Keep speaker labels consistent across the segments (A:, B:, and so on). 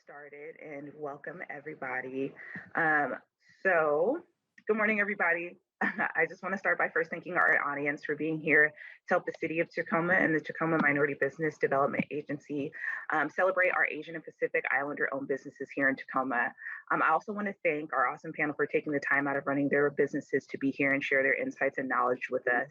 A: started and welcome everybody. Um, so, Good morning, everybody. I just want to start by first thanking our audience for being here to help the City of Tacoma and the Tacoma Minority Business Development Agency celebrate our Asian and Pacific Islander owned businesses here in Tacoma. I also want to thank our awesome panel for taking the time out of running their businesses to be here and share their insights and knowledge with us.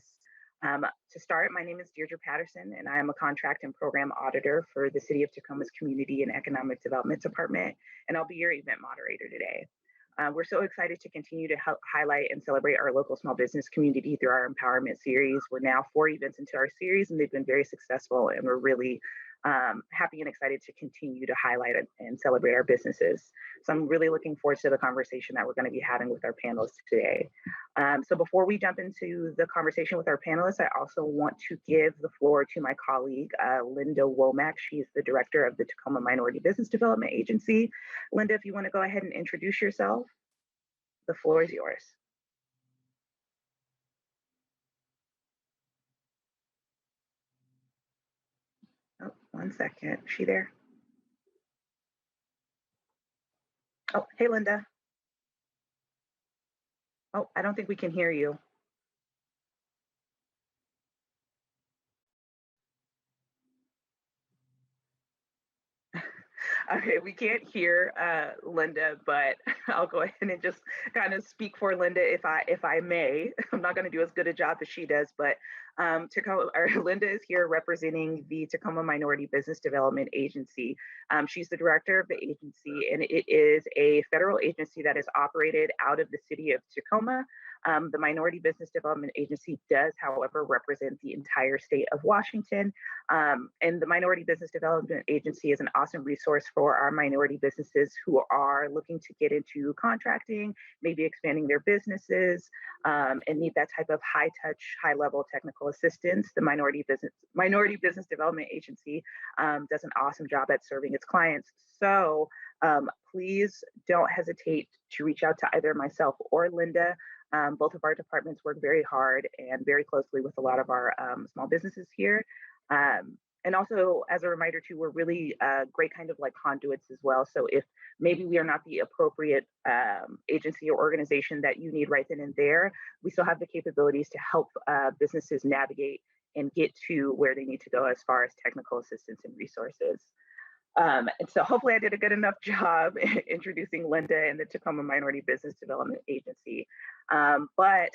A: To start, my name is Deirdre Patterson, and I am a contract and program auditor for the City of Tacoma's Community and Economic Development Department, and I'll be your event moderator today. We're so excited to continue to help highlight and celebrate our local small business community through our empowerment series. We're now 4 events into our series, and they've been very successful, and we're really happy and excited to continue to highlight and celebrate our businesses. So I'm really looking forward to the conversation that we're going to be having with our panelists today. So before we jump into the conversation with our panelists, I also want to give the floor to my colleague, Linda Womack. She's the director of the Tacoma Minority Business Development Agency. Linda, if you want to go ahead and introduce yourself, the floor is yours. Oh, 1 second. Is she there? Oh, hey, Linda. Oh, I don't think we can hear you. Okay, we can't hear Linda, but I'll go ahead and just kind of speak for Linda if I may. I'm not going to do as good a job as she does, but Linda is here representing the Tacoma Minority Business Development Agency. She's the director of the agency, and it is a federal agency that is operated out of the city of Tacoma. The Minority Business Development Agency does, however, represent the entire state of Washington. And the Minority Business Development Agency is an awesome resource for our minority businesses who are looking to get into contracting, maybe expanding their businesses, and need that type of high touch, high level technical assistance. The Minority Business Development Agency does an awesome job at serving its clients. So please don't hesitate to reach out to either myself or Linda. Both of our departments work very hard and very closely with a lot of our small businesses here. And also, as a reminder too, we're really great kind of like conduits as well. So if maybe we are not the appropriate agency or organization that you need right then and there, we still have the capabilities to help businesses navigate and get to where they need to go as far as technical assistance and resources. And so hopefully I did a good enough job introducing Linda and the Tacoma Minority Business Development Agency. But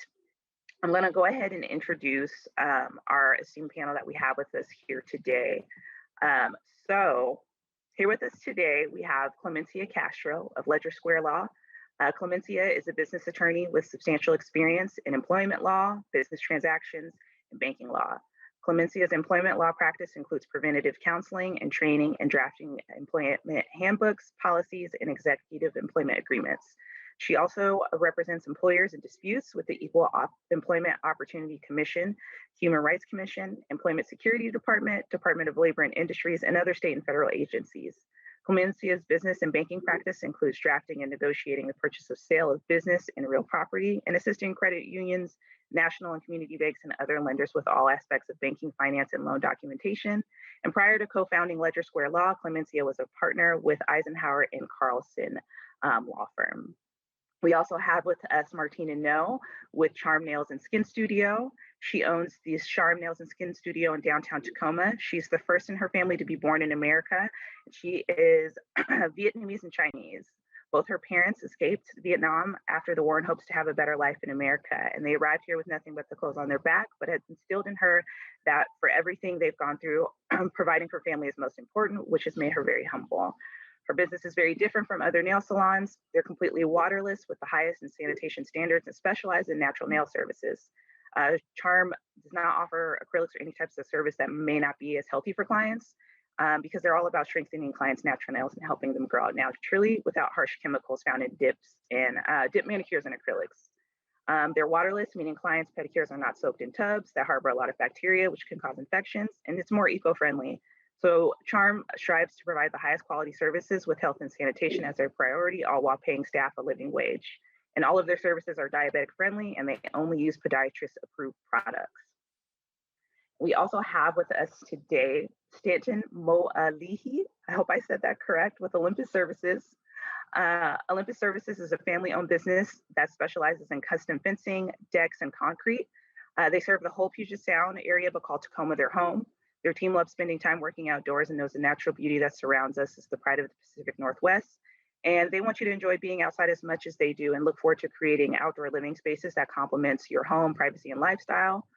A: I'm going to go ahead and introduce our esteemed panel that we have with us here today. So here with us today, we have Clemencia Castro of Ledger Square Law. Clemencia is a business attorney with substantial experience in employment law, business transactions, and banking law. Clemencia's employment law practice includes preventative counseling and training and drafting employment handbooks, policies, and executive employment agreements. She also represents employers in disputes with the Equal Employment Opportunity Commission, Human Rights Commission, Employment Security Department, Department of Labor and Industries, and other state and federal agencies. Clemencia's business and banking practice includes drafting and negotiating the purchase of sale of business and real property, and assisting credit unions, national and community banks, and other lenders with all aspects of banking, finance, and loan documentation. And prior to co-founding Ledger Square Law, Clemencia was a partner with Eisenhower and Carlson law firm. We also have with us Martina No with Charm Nails and Skin Studio. She owns the Charm Nails and Skin Studio in downtown Tacoma. She's the first in her family to be born in America. She is Vietnamese and Chinese. Both her parents escaped Vietnam after the war in hopes to have a better life in America. And they arrived here with nothing but the clothes on their back, but had instilled in her that for everything they've gone through, providing for family is most important, which has made her very humble. Her business is very different from other nail salons. They're completely waterless with the highest in sanitation standards and specialize in natural nail services. Charm does not offer acrylics or any types of service that may not be as healthy for clients because they're all about strengthening clients' natural nails and helping them grow out naturally without harsh chemicals found in dips and dip manicures and acrylics. They're waterless, meaning clients' pedicures are not soaked in tubs that harbor a lot of bacteria, which can cause infections, and it's more eco-friendly. So Charm strives to provide the highest quality services with health and sanitation as their priority, all while paying staff a living wage. And all of their services are diabetic friendly, and they only use podiatrist approved products. We also have with us today Stanton Moalihi. I hope I said that correct, with Olympus Services. Olympus Services is a family owned business that specializes in custom fencing, decks, and concrete. They serve the whole Puget Sound area, but call Tacoma their home. Their team loves spending time working outdoors and knows the natural beauty that surrounds us is the pride of the Pacific Northwest. And they want you to enjoy being outside as much as they do and look forward to creating outdoor living spaces that complements your home, privacy, and lifestyle.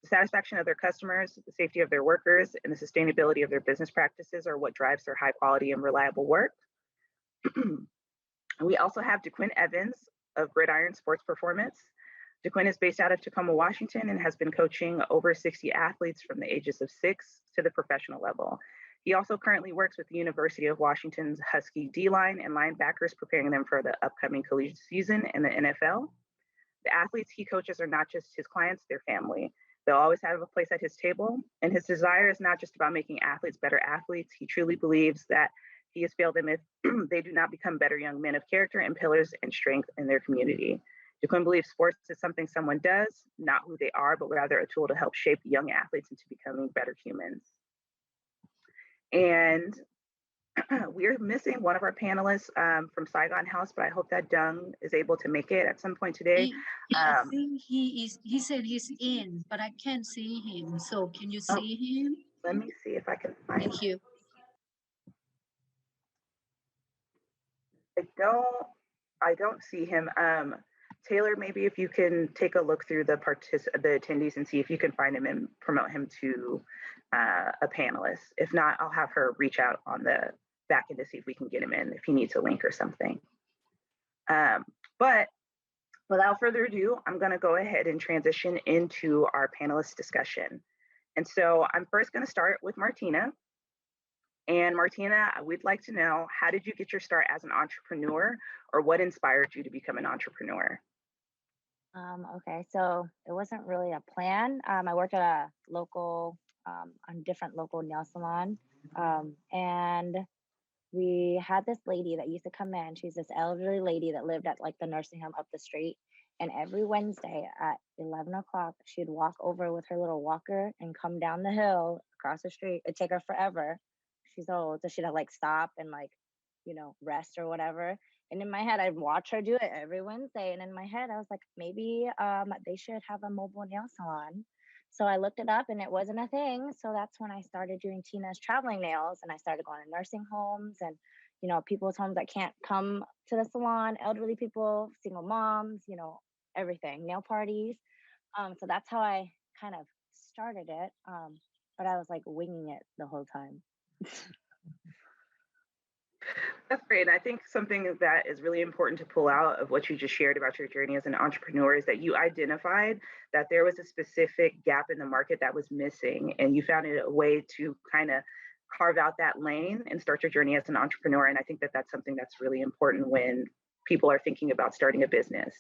A: The satisfaction of their customers, the safety of their workers, and the sustainability of their business practices are what drives their high quality and reliable work. We also have DeQuinn Evans of Gridiron Sports Performance. DeQuinn is based out of Tacoma, Washington, and has been coaching over 60 athletes from the ages of 6 to the professional level. He also currently works with the University of Washington's Husky D line and linebackers, preparing them for the upcoming collegiate season in the NFL. The athletes he coaches are not just his clients, they're family. They'll always have a place at his table, and his desire is not just about making athletes better athletes. He truly believes that he has failed them if they do not become better young men of character and pillars and strength in their community. DeQuinn believes sports is something someone does, not who they are, but rather a tool to help shape young athletes into becoming better humans. And we're missing one of our panelists from Saigon House, but I hope that Dung is able to make it at some point today.
B: I think he is. He said he's in, but I can't see him. So can you
A: Oh,
B: see him?
A: let me see if I can find him.
B: Thank you.
A: I don't see him. Taylor, maybe if you can take a look through the attendees and see if you can find him and promote him to a panelist. If not, I'll have her reach out on the back end to see if we can get him in if he needs a link or something. But without further ado, I'm going to go ahead and transition into our panelist discussion. And so I'm first going to start with Martina. And Martina, we'd like to know, how did you get your start as an entrepreneur, or what inspired you to become an entrepreneur?
C: Okay, so it wasn't really a plan. I worked at a different local nail salon, and we had this lady that used to come in. She's this elderly lady that lived at like the nursing home up the street. And every Wednesday at 11 o'clock, she'd walk over with her little walker and come down the hill across the street. It'd take her forever. She's old, so she'd have like stop and like, rest or whatever. And in my head, I'd watch her do it every Wednesday. And in my head, I was like, maybe they should have a mobile nail salon. So I looked it up and it wasn't a thing. So that's when I started doing Tina's traveling nails, and I started going to nursing homes and, people's homes that can't come to the salon, elderly people, single moms, everything, nail parties. So that's how I kind of started it. But I was like winging it the whole time.
A: That's great. And I think something that is really important to pull out of what you just shared about your journey as an entrepreneur is that you identified that there was a specific gap in the market that was missing, and you found a way to kind of carve out that lane and start your journey as an entrepreneur. And I think that that's something that's really important when people are thinking about starting a business.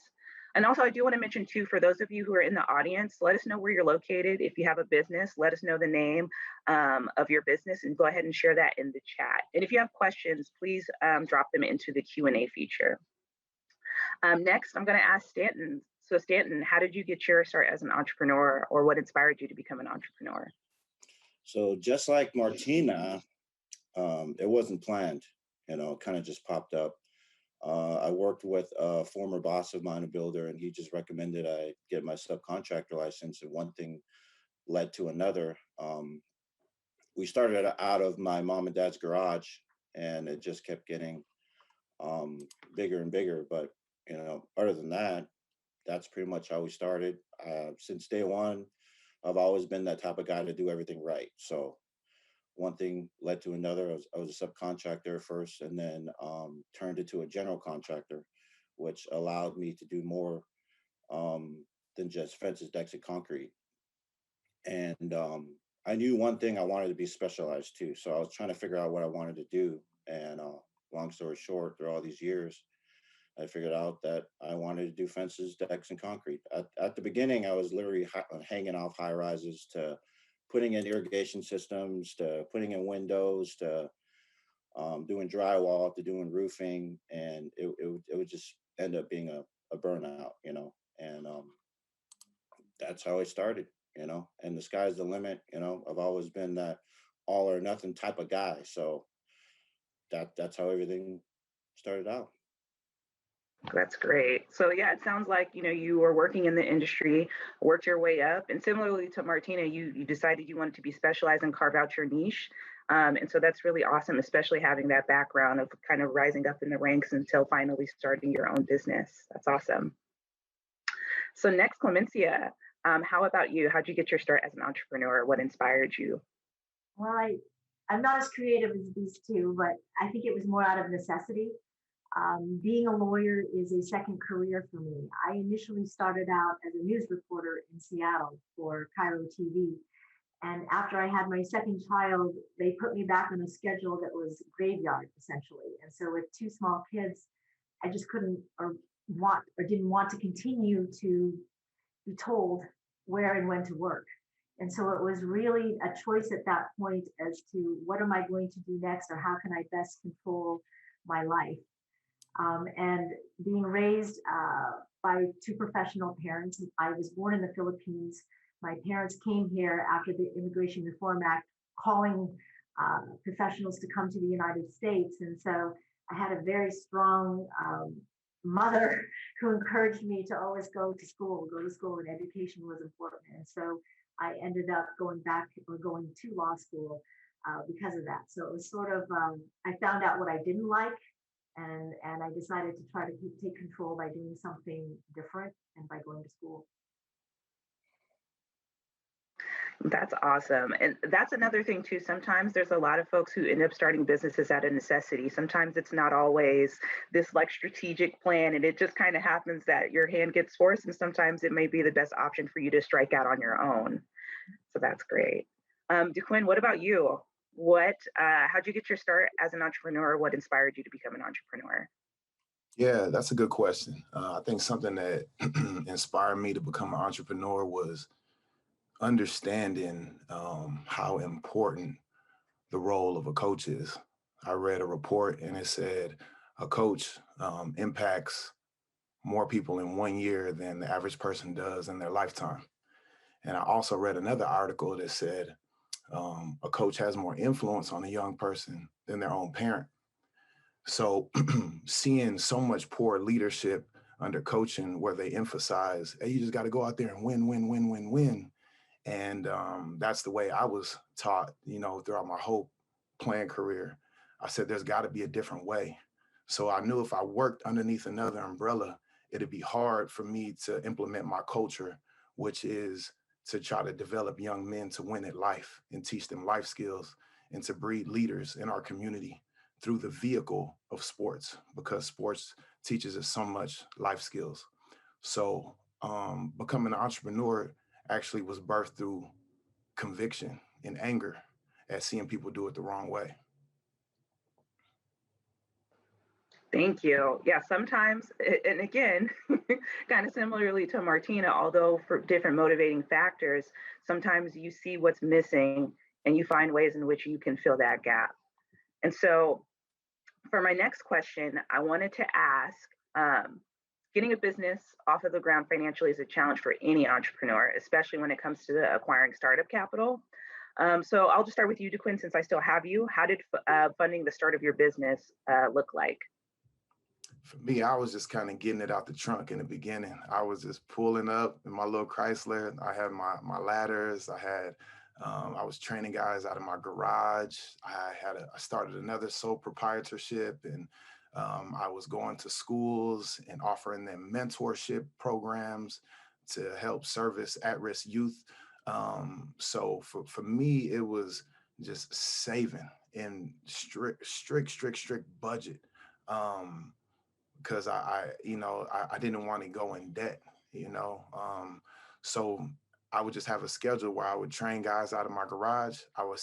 A: And also, I do want to mention too, for those of you who are in the audience, let us know where you're located. If you have a business, let us know the name of your business and go ahead and share that in the chat. And if you have questions, please drop them into the Q&A feature. Next, I'm going to ask Stanton. So Stanton, how did you get your start as an entrepreneur, or what inspired you to become an entrepreneur?
D: So just like Martina, it wasn't planned, it kind of just popped up. I worked with a former boss of mine, a builder, and he just recommended I get my subcontractor license, and one thing led to another. We started out of my mom and dad's garage, and it just kept getting bigger and bigger. But, other than that, that's pretty much how we started. Since day one, I've always been that type of guy to do everything right. So one thing led to another. I was a subcontractor first, and then turned into a general contractor, which allowed me to do more than just fences, decks, and concrete. And I knew one thing: I wanted to be specialized too. So I was trying to figure out what I wanted to do. And long story short, through all these years, I figured out that I wanted to do fences, decks, and concrete. At the beginning, I was literally hanging off high rises to putting in irrigation systems, to putting in windows, to doing drywall, to doing roofing. And it would just end up being a burnout, and that's how I started, and the sky's the limit. I've always been that all or nothing type of guy. So that's how everything started out.
A: That's great. So yeah, it sounds like, you were working in the industry, worked your way up, and similarly to Martina, you decided you wanted to be specialized and carve out your niche. And so that's really awesome, especially having that background of kind of rising up in the ranks until finally starting your own business. That's awesome. So next, Clemencia, how about you? How'd you get your start as an entrepreneur? What inspired you?
E: Well, I'm not as creative as these two, but I think it was more out of necessity. Being a lawyer is a second career for me. I initially started out as a news reporter in Seattle for Cairo TV. And after I had my second child, they put me back on a schedule that was graveyard essentially. And so with two small kids, I just couldn't or didn't want to continue to be told where and when to work. And so it was really a choice at that point as to what am I going to do next or how can I best control my life. And being raised by two professional parents, I was born in the Philippines. My parents came here after the Immigration Reform Act, calling professionals to come to the United States. And so I had a very strong mother who encouraged me to always go to school, and education was important. And so I ended up going to law school because of that. So it was sort of, I found out what I didn't like, and I decided to try to take control by doing something different and by going to school.
A: That's awesome. And that's another thing too. Sometimes there's a lot of folks who end up starting businesses out of necessity. Sometimes it's not always this like strategic plan, and it just kind of happens that your hand gets forced, and sometimes it may be the best option for you to strike out on your own. So that's great. DeQuinn, what about you? How'd you get your start as an entrepreneur? What inspired you to become an entrepreneur?
F: Yeah, that's a good question. I think something that inspired me to become an entrepreneur was understanding how important the role of a coach is. I read a report and it said a coach impacts more people in 1 year than the average person does in their lifetime. And I also read another article that said a coach has more influence on a young person than their own parent. So seeing so much poor leadership under coaching where they emphasize, hey, you just got to go out there and win, win, win, win, win. And that's the way I was taught, throughout my whole playing career. I said, there's got to be a different way. So I knew if I worked underneath another umbrella, it'd be hard for me to implement my culture, which is to try to develop young men to win at life and teach them life skills and to breed leaders in our community through the vehicle of sports, because sports teaches us so much life skills. So becoming an entrepreneur actually was birthed through conviction and anger at seeing people do it the wrong way.
A: Thank you. Yeah, sometimes, and again, kind of similarly to Martina, although for different motivating factors, sometimes you see what's missing and you find ways in which you can fill that gap. And so for my next question, I wanted to ask, getting a business off of the ground financially is a challenge for any entrepreneur, especially when it comes to acquiring startup capital. So I'll just start with you, DeQuinn, since I still have you. How did funding the start of your business look like?
F: For me, I was just kind of getting it out the trunk in the beginning. I was just pulling up in my little Chrysler. I had my ladders. I was training guys out of my garage. I started another sole proprietorship, and I was going to schools and offering them mentorship programs to help service at-risk youth. So for me, it was just saving in strict budget. Because I didn't want to go in debt, so I would just have a schedule where I would train guys out of my garage. I would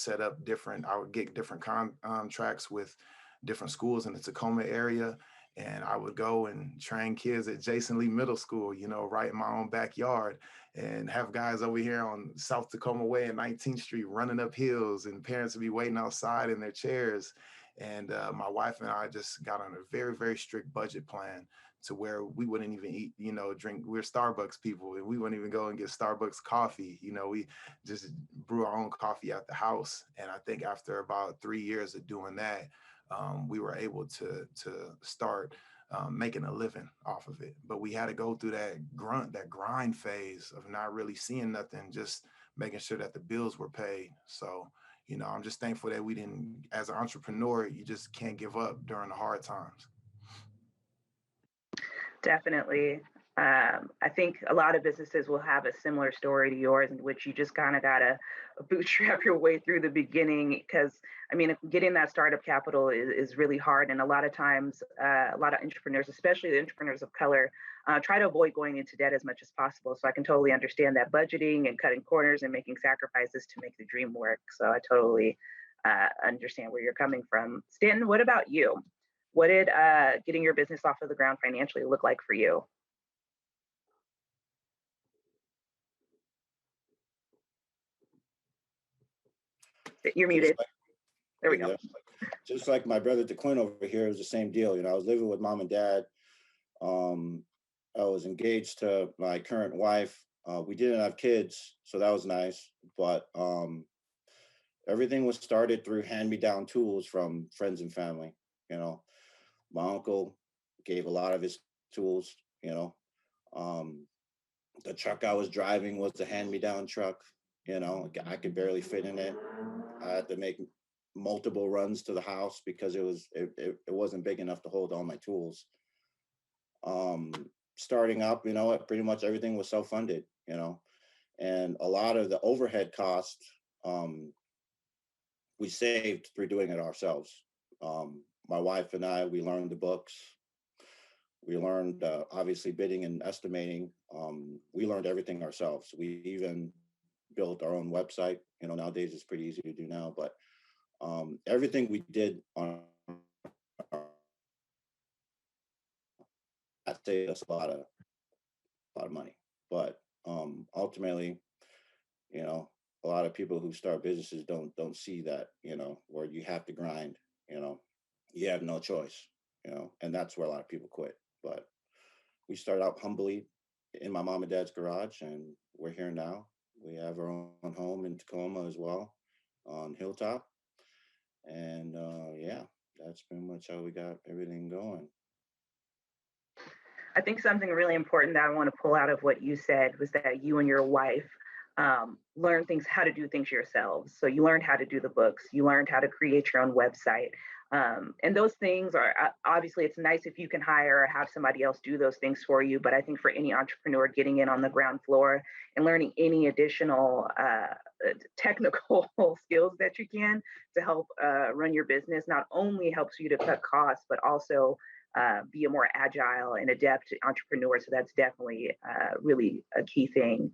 F: get different contracts with different schools in the Tacoma area. And I would go and train kids at Jason Lee Middle School, right in my own backyard, and have guys over here on South Tacoma Way and 19th Street running up hills, and parents would be waiting outside in their chairs. And my wife and I just got on a very, very strict budget plan to where we wouldn't even eat, drink. We're Starbucks people, and we wouldn't even go and get Starbucks coffee. We just brew our own coffee at the house. And I think after about 3 years of doing that, we were able to start making a living off of it. But we had to go through that grind phase of not really seeing nothing, just making sure that the bills were paid. So, I'm just thankful that we didn't, as an entrepreneur, you just can't give up during the hard times.
A: Definitely. I think a lot of businesses will have a similar story to yours, in which you just kind of got to bootstrap your way through the beginning. Because, I mean, getting that startup capital is really hard. And a lot of times, a lot of entrepreneurs, especially the entrepreneurs of color, try to avoid going into debt as much as possible. So I can totally understand that budgeting and cutting corners and making sacrifices to make the dream work. So I totally understand where you're coming from. Stanton, what about you? What did getting your business off of the ground financially look like for you? You're muted. There we go.
D: Just like my brother DeQuinn over here, it was the same deal. I was living with mom and dad. I was engaged to my current wife. We didn't have kids, so that was nice. But everything was started through hand-me-down tools from friends and family. My uncle gave a lot of his tools. The truck I was driving was the hand-me-down truck. I could barely fit in it. I had to make multiple runs to the house because it wasn't big enough to hold all my tools. Starting up, pretty much everything was self-funded, and a lot of the overhead costs we saved through doing it ourselves. My wife and I, we learned the books. We learned, obviously, bidding and estimating. We learned everything ourselves. We even built our own website. Nowadays it's pretty easy to do now, but everything we did on that saved us a lot of money. But ultimately, a lot of people who start businesses don't see that, where you have to grind, you have no choice, and that's where a lot of people quit. But we started out humbly in my mom and dad's garage, and we're here now. We have our own home in Tacoma as well, on Hilltop. And yeah, that's pretty much how we got everything going.
A: I think something really important that I want to pull out of what you said was that you and your wife learned how to do things yourselves. So you learned how to do the books, you learned how to create your own website. And those things are obviously, it's nice if you can hire or have somebody else do those things for you. But I think for any entrepreneur, getting in on the ground floor and learning any additional technical skills that you can to help run your business not only helps you to cut costs, but also be a more agile and adept entrepreneur. So that's definitely really a key thing.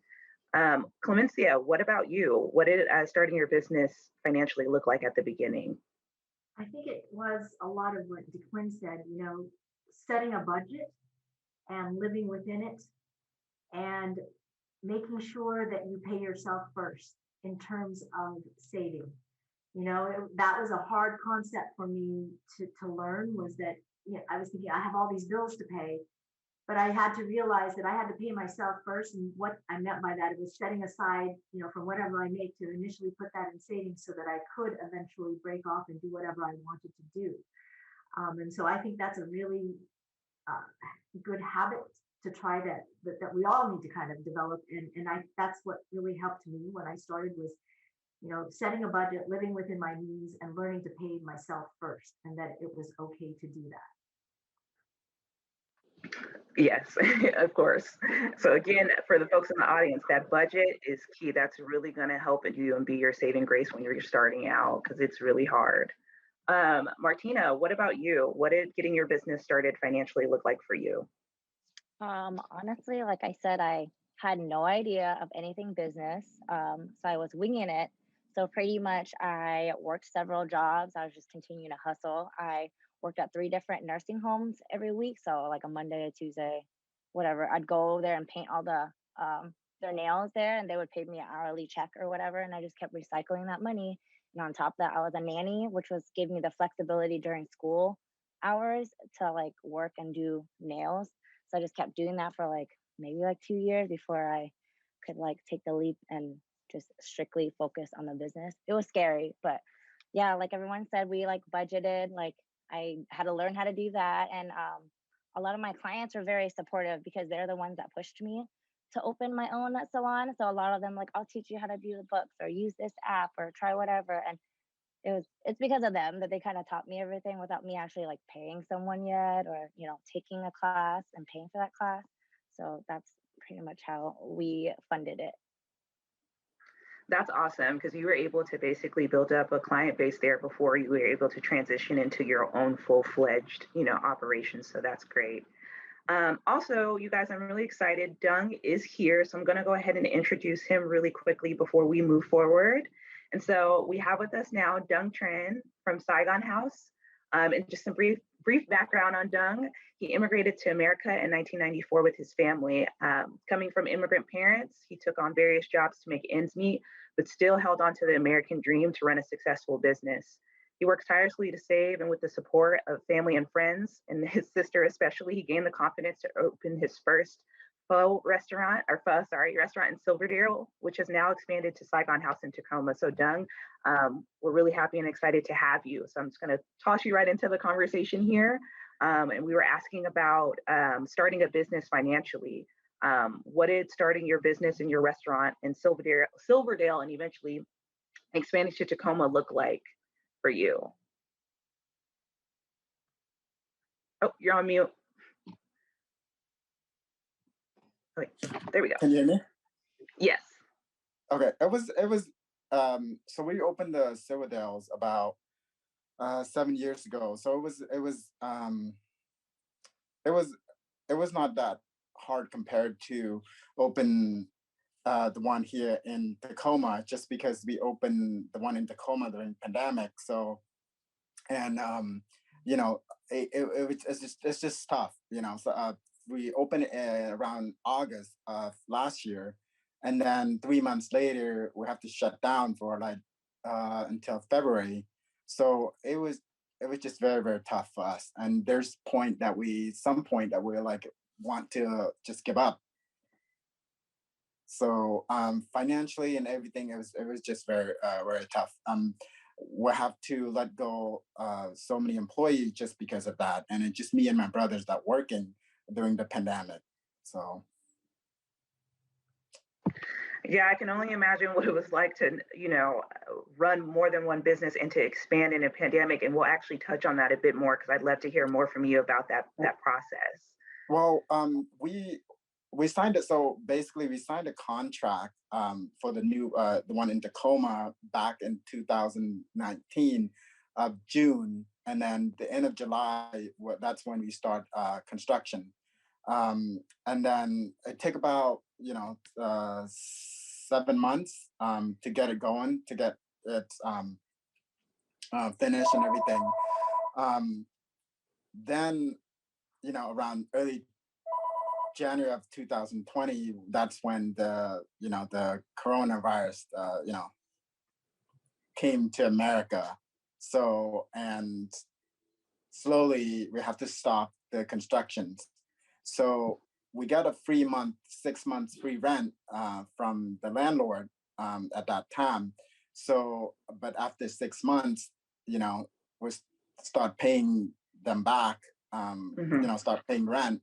A: Clemencia, what about you? What did starting your business financially look like at the beginning?
E: I think it was a lot of what DeQuinn said, setting a budget and living within it, and making sure that you pay yourself first in terms of saving. That was a hard concept for me to learn, was that I was thinking I have all these bills to pay, but I had to realize that I had to pay myself first. And what I meant by that, it was setting aside, from whatever I make to initially put that in savings so that I could eventually break off and do whatever I wanted to do. And so I think that's a really good habit to try that we all need to kind of develop. And that's what really helped me when I started was, setting a budget, living within my means, and learning to pay myself first, and that it was okay to do that.
A: Yes, of course. So again, for the folks in the audience, that budget is key. That's really going to help you and be your saving grace when you're starting out, because it's really hard. Martina, what about you? What did getting your business started financially look like for you?
C: Honestly, like I said, I had no idea of anything business. So I was winging it. So pretty much I worked several jobs. I was just continuing to hustle. I worked at 3 different nursing homes every week. So like a Monday, a Tuesday, whatever. I'd go there and paint all their nails there, and they would pay me an hourly check or whatever. And I just kept recycling that money. And on top of that, I was a nanny, which gave me the flexibility during school hours to like work and do nails. So I just kept doing that for like maybe like 2 years before I could like take the leap and just strictly focus on the business. It was scary, but yeah, like everyone said, we like budgeted. Like I had to learn how to do that, and a lot of my clients were very supportive because they're the ones that pushed me to open my own salon. So a lot of them like, I'll teach you how to do the books or use this app or try whatever. And it's because of them that they kind of taught me everything without me actually like paying someone yet, or taking a class and paying for that class. So that's pretty much how we funded it.
A: That's awesome, because you were able to basically build up a client base there before you were able to transition into your own full-fledged, operations. So that's great. Also, you guys, I'm really excited. Dung is here, so I'm going to go ahead and introduce him really quickly before we move forward. And so we have with us now Dung Tran from Saigon House. And just some brief background on Dung. He immigrated to America in 1994 with his family. Coming from immigrant parents, he took on various jobs to make ends meet, but still held on to the American dream to run a successful business. He works tirelessly to save, and with the support of family and friends, and his sister especially, he gained the confidence to open his first restaurant in Silverdale, which has now expanded to Saigon House in Tacoma. So Dung, we're really happy and excited to have you. So I'm just going to toss you right into the conversation here. And we were asking about starting a business financially. What did starting your business in your restaurant in Silverdale and eventually expanding to Tacoma look like for you? Oh, you're on mute. Okay, there we go.
G: Can you hear me?
A: Yes.
G: Okay. So we opened the Silverdales about 7 years ago. So it was not that hard compared to open the one here in Tacoma, just because we opened the one in Tacoma during pandemic. So, and it's just tough, So we opened it around August of last year, and then 3 months later we have to shut down for like until February. So it was just very, very tough for us. And there's some point that we like want to just give up. So financially and everything, it was just very very tough. We have to let go so many employees just because of that, and it's just me and my brothers that working during the pandemic. So
A: yeah, I can only imagine what it was like to run more than one business and to expand in a pandemic. And we'll actually touch on that a bit more, because I'd love to hear more from you about that process.
G: Well, we signed it. So basically, we signed a contract for the one in Tacoma back in 2019 of June, and then the end of July. That's when we start construction, and then it took about 7 months to get it going, to get it finished and everything. Then around early January of 2020, that's when the coronavirus came to America. So, and slowly we have to stop the constructions. So we got a 6 months free rent from the landlord at that time. So, but after 6 months, we start paying them back, start paying rent.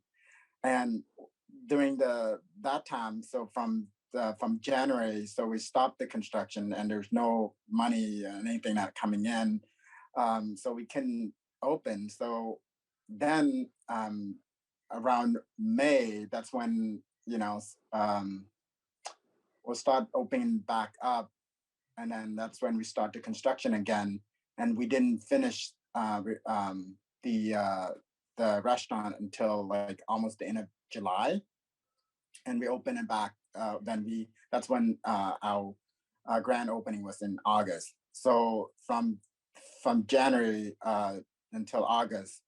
G: And during that time, so from January, so we stopped the construction, and there's no money or anything that coming in, so we couldn't open. So then around May, that's when we'll start opening back up, and then that's when we start the construction again. And we didn't finish the restaurant until like almost the end of July, and we opened it back. That's when our grand opening was in August. So from January until August,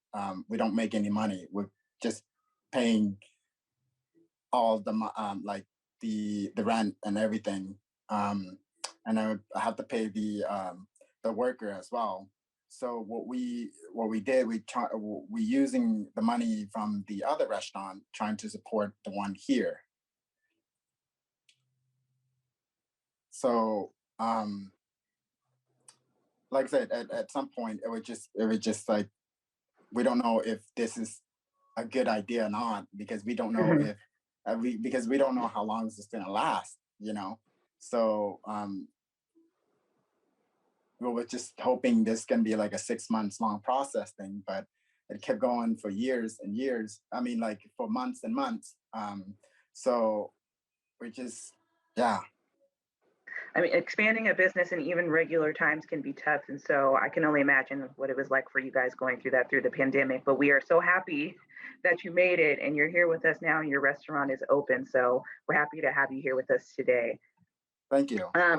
G: we don't make any money. We're just paying all the like the rent and everything, and I have to pay the worker as well. So what we did, we using the money from the other restaurant, trying to support the one here. So like I said, at some point it would just like, we don't know if this is a good idea or not, because we don't know if because we don't know how long this is going to last, you know. So we were just hoping this can be like a 6 months long process thing, but it kept going for years and years. I mean, like for months and months. So we just, yeah.
A: I mean, expanding a business in even regular times can be tough. And so I can only imagine what it was like for you guys going through that through the pandemic. But we are so happy that you made it and you're here with us now and your restaurant is open. So we're happy to have you here with us today.
G: Thank you.
A: Yeah,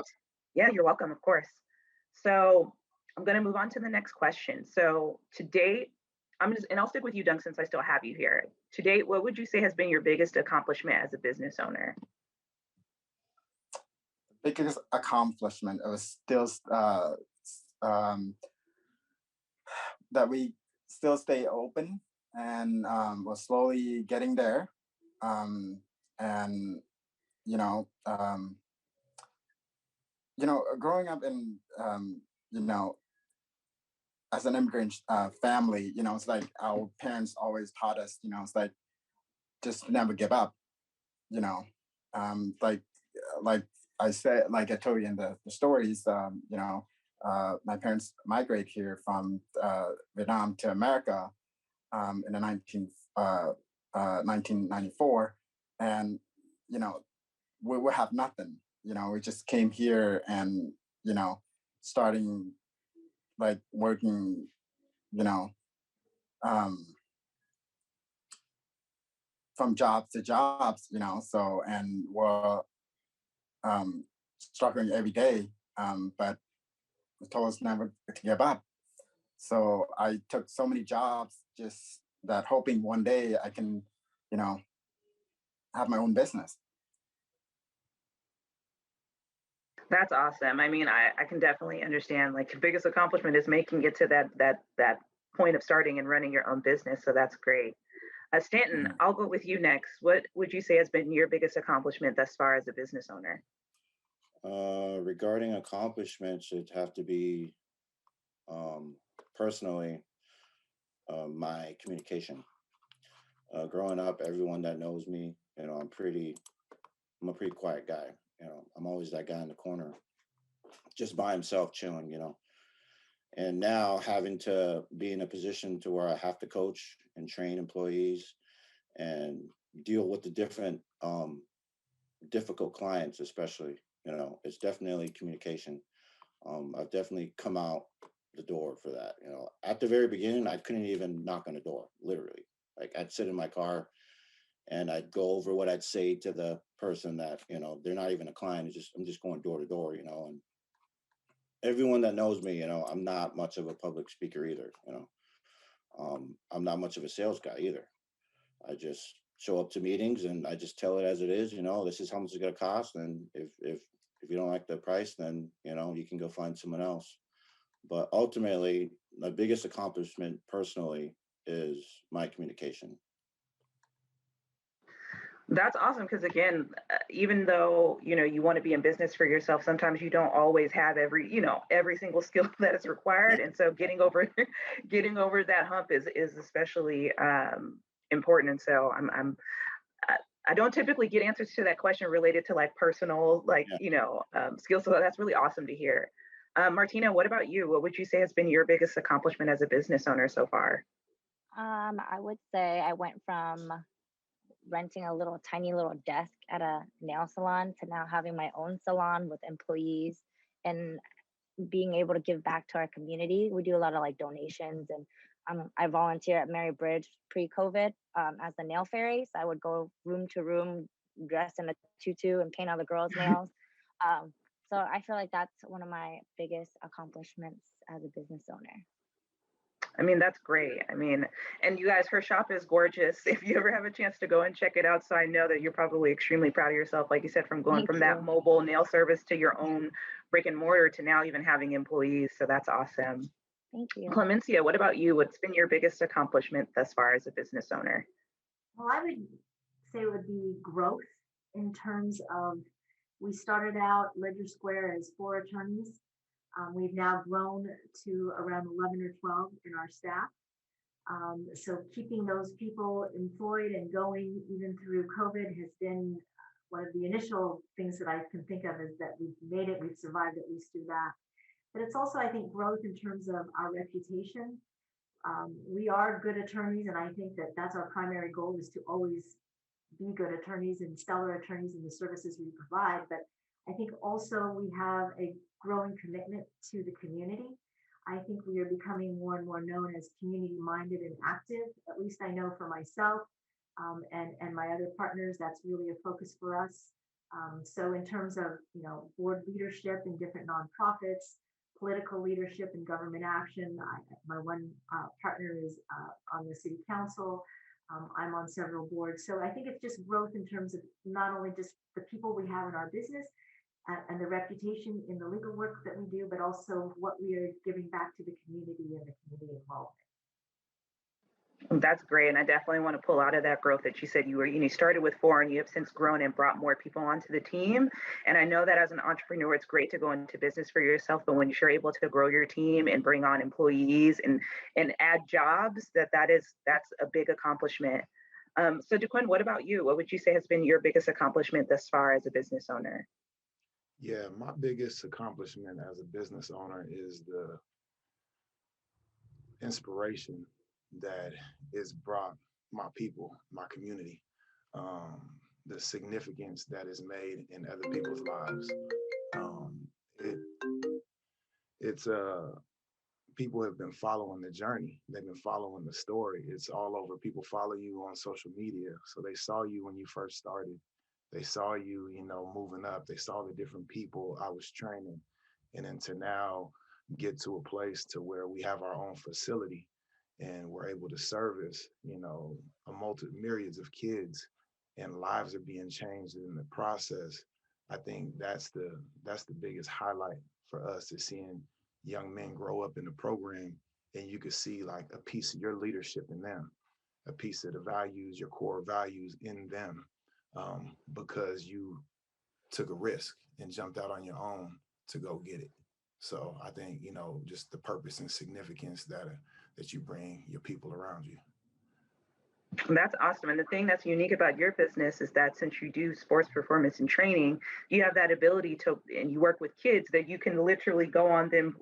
A: you're welcome, of course. So I'm going to move on to the next question. So to date, and I'll stick with you, Dunk, since I still have you here. To date, what would you say has been your biggest accomplishment as a business owner?
G: Biggest accomplishment was still that we still stay open, and we're slowly getting there. And you know, growing up in you know, as an immigrant family, you know, it's like our parents always taught us, you know, it's like just never give up, you know. Like I said, like I told you in the stories, you know, my parents migrate here from Vietnam to America in the 1994, and you know, we have nothing. You know, we just came here and, you know, starting like working, you know, um, from jobs to jobs, you know. So, and we're um, struggling every day, but they told us never to give up. So I took so many jobs, just that hoping one day I can, you know, have my own business.
A: That's awesome. I mean, I can definitely understand, like, the biggest accomplishment is making it to that point of starting and running your own business. So that's great. Stanton,
G: Mhm.
A: I'll go with you next. What would you say has been your biggest accomplishment thus far as a business owner?
D: Regarding accomplishments, it'd have to be um, personally my communication. Growing up, everyone that knows me, you know, I'm a pretty quiet guy. You know, I'm always that guy in the corner, just by himself, chilling. You know, and now having to be in a position to where I have to coach and train employees and deal with the different difficult clients, especially. You know, it's definitely communication. I've definitely come out the door for that. You know, at the very beginning, I couldn't even knock on the door, literally. Like I'd sit in my car and I'd go over what I'd say to the person that, you know, they're not even a client. I'm just going door to door, you know, and everyone that knows me, you know, I'm not much of a public speaker either, you know. I'm not much of a sales guy either. I just show up to meetings and I just tell it as it is, you know, this is how much it's gonna cost. And if you don't like the price, then you know, you can go find someone else. But ultimately, my biggest accomplishment personally is my communication.
A: That's awesome because again, even though you know you want to be in business for yourself, sometimes you don't always have every single skill that is required, and so getting over getting over that hump is especially important. And so I I don't typically get answers to that question related to like personal
D: Yeah.
A: skills. So that's really awesome to hear. Martina, what about you? What would you say has been your biggest accomplishment as a business owner so far?
C: I would say I went from renting a little tiny little desk at a nail salon to now having my own salon with employees and being able to give back to our community. We do a lot of like donations, and I volunteer at Mary Bridge pre-COVID as the nail fairy. So I would go room to room dressed in a tutu and paint all the girls' nails. Um, so I feel like that's one of my biggest accomplishments as a business owner.
A: I mean, that's great. I mean, and you guys, her shop is gorgeous. If you ever have a chance to go and check it out, so I know that you're probably extremely proud of yourself, like you said, from going
C: Thank
A: from that
C: you.
A: mobile nail service to your own brick and mortar to now even having employees. So that's awesome.
C: Thank you.
A: Clemencia, what about you? What's been your biggest accomplishment thus far as a business owner?
E: Well, I would say it would be growth in terms of we started out Ledger Square as 4 attorneys. We've now grown to around 11 or 12 in our staff. So keeping those people employed and going even through COVID has been one of the initial things that I can think of is that we've made it, we've survived at least through that. But it's also, I think, growth in terms of our reputation. We are good attorneys, and I think that that's our primary goal is to always be good attorneys and stellar attorneys in the services we provide. But I think also we have a growing commitment to the community. I think we are becoming more and more known as community minded and active. At least I know for myself and my other partners, that's really a focus for us. So in terms of board leadership in different nonprofits, political leadership and government action, my one partner is on the city council. I'm on several boards. So I think it's just growth in terms of not only just the people we have in our business and the reputation in the legal work that we do, but also what we are giving back to the community and the community involvement.
A: That's great. And I definitely want to pull out of that growth that you said you started with 4 and you have since grown and brought more people onto the team. And I know that as an entrepreneur, it's great to go into business for yourself, but when you're able to grow your team and bring on employees and add jobs, that's a big accomplishment. So DeQuinn, what about you? What would you say has been your biggest accomplishment thus far as a business owner?
F: Yeah, my biggest accomplishment as a business owner is the inspiration that is brought my people, my community, the significance that is made in other people's lives. It it's People have been following the journey. They've been following the story. It's all over. People follow you on social media, so they saw you when you first started. They saw you, moving up. They saw the different people I was training, and then to now get to a place to where we have our own facility and we're able to service, a myriads of kids, and lives are being changed in the process. I think that's the biggest highlight for us is seeing young men grow up in the program, and you could see like a piece of your leadership in them, a piece of the values, your core values in them, because you took a risk and jumped out on your own to go get it. So I think, just the purpose and significance that you bring your people around you.
A: That's awesome. And the thing that's unique about your business is that since you do sports performance and training, you have that ability and you work with kids that you can literally go on them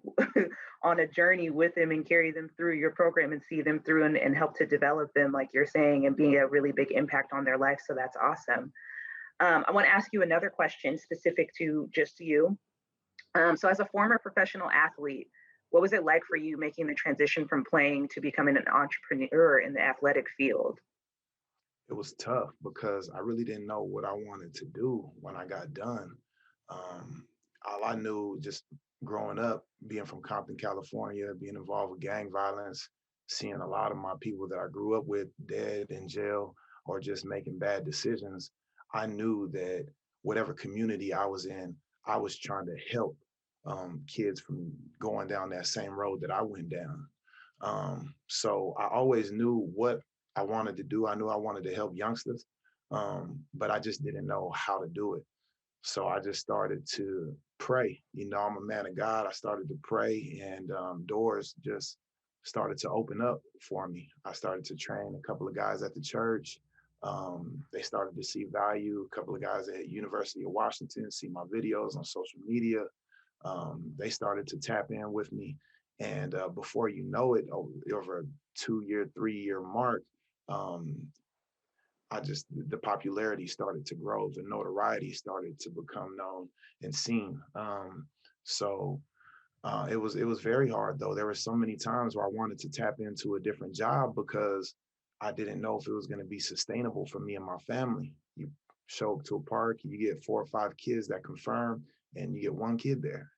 A: on a journey with them and carry them through your program and see them through and help to develop them, like you're saying, and being a really big impact on their life. So that's awesome. I want to ask you another question specific to just you. So as a former professional athlete, what was it like for you making the transition from playing to becoming an entrepreneur in the athletic field?
F: It was tough because I really didn't know what I wanted to do when I got done. All I knew just growing up, being from Compton, California, being involved with gang violence, seeing a lot of my people that I grew up with dead in jail or just making bad decisions, I knew that whatever community I was in, I was trying to help kids from going down that same road that I went down. So I always knew what I wanted to do. I knew I wanted to help youngsters, but I just didn't know how to do it. So I just started to pray. I'm a man of God. I started to pray, and doors just started to open up for me. I started to train a couple of guys at the church. They started to see value. A couple of guys at University of Washington see my videos on social media. They started to tap in with me. And before you know it, over a 2-year, 3-year mark, the popularity started to grow, the notoriety started to become known and seen. So it was very hard though. There were so many times where I wanted to tap into a different job because I didn't know if it was going to be sustainable for me and my family. You show up to a park, you get 4 or 5 kids that confirm, and you get 1 kid there.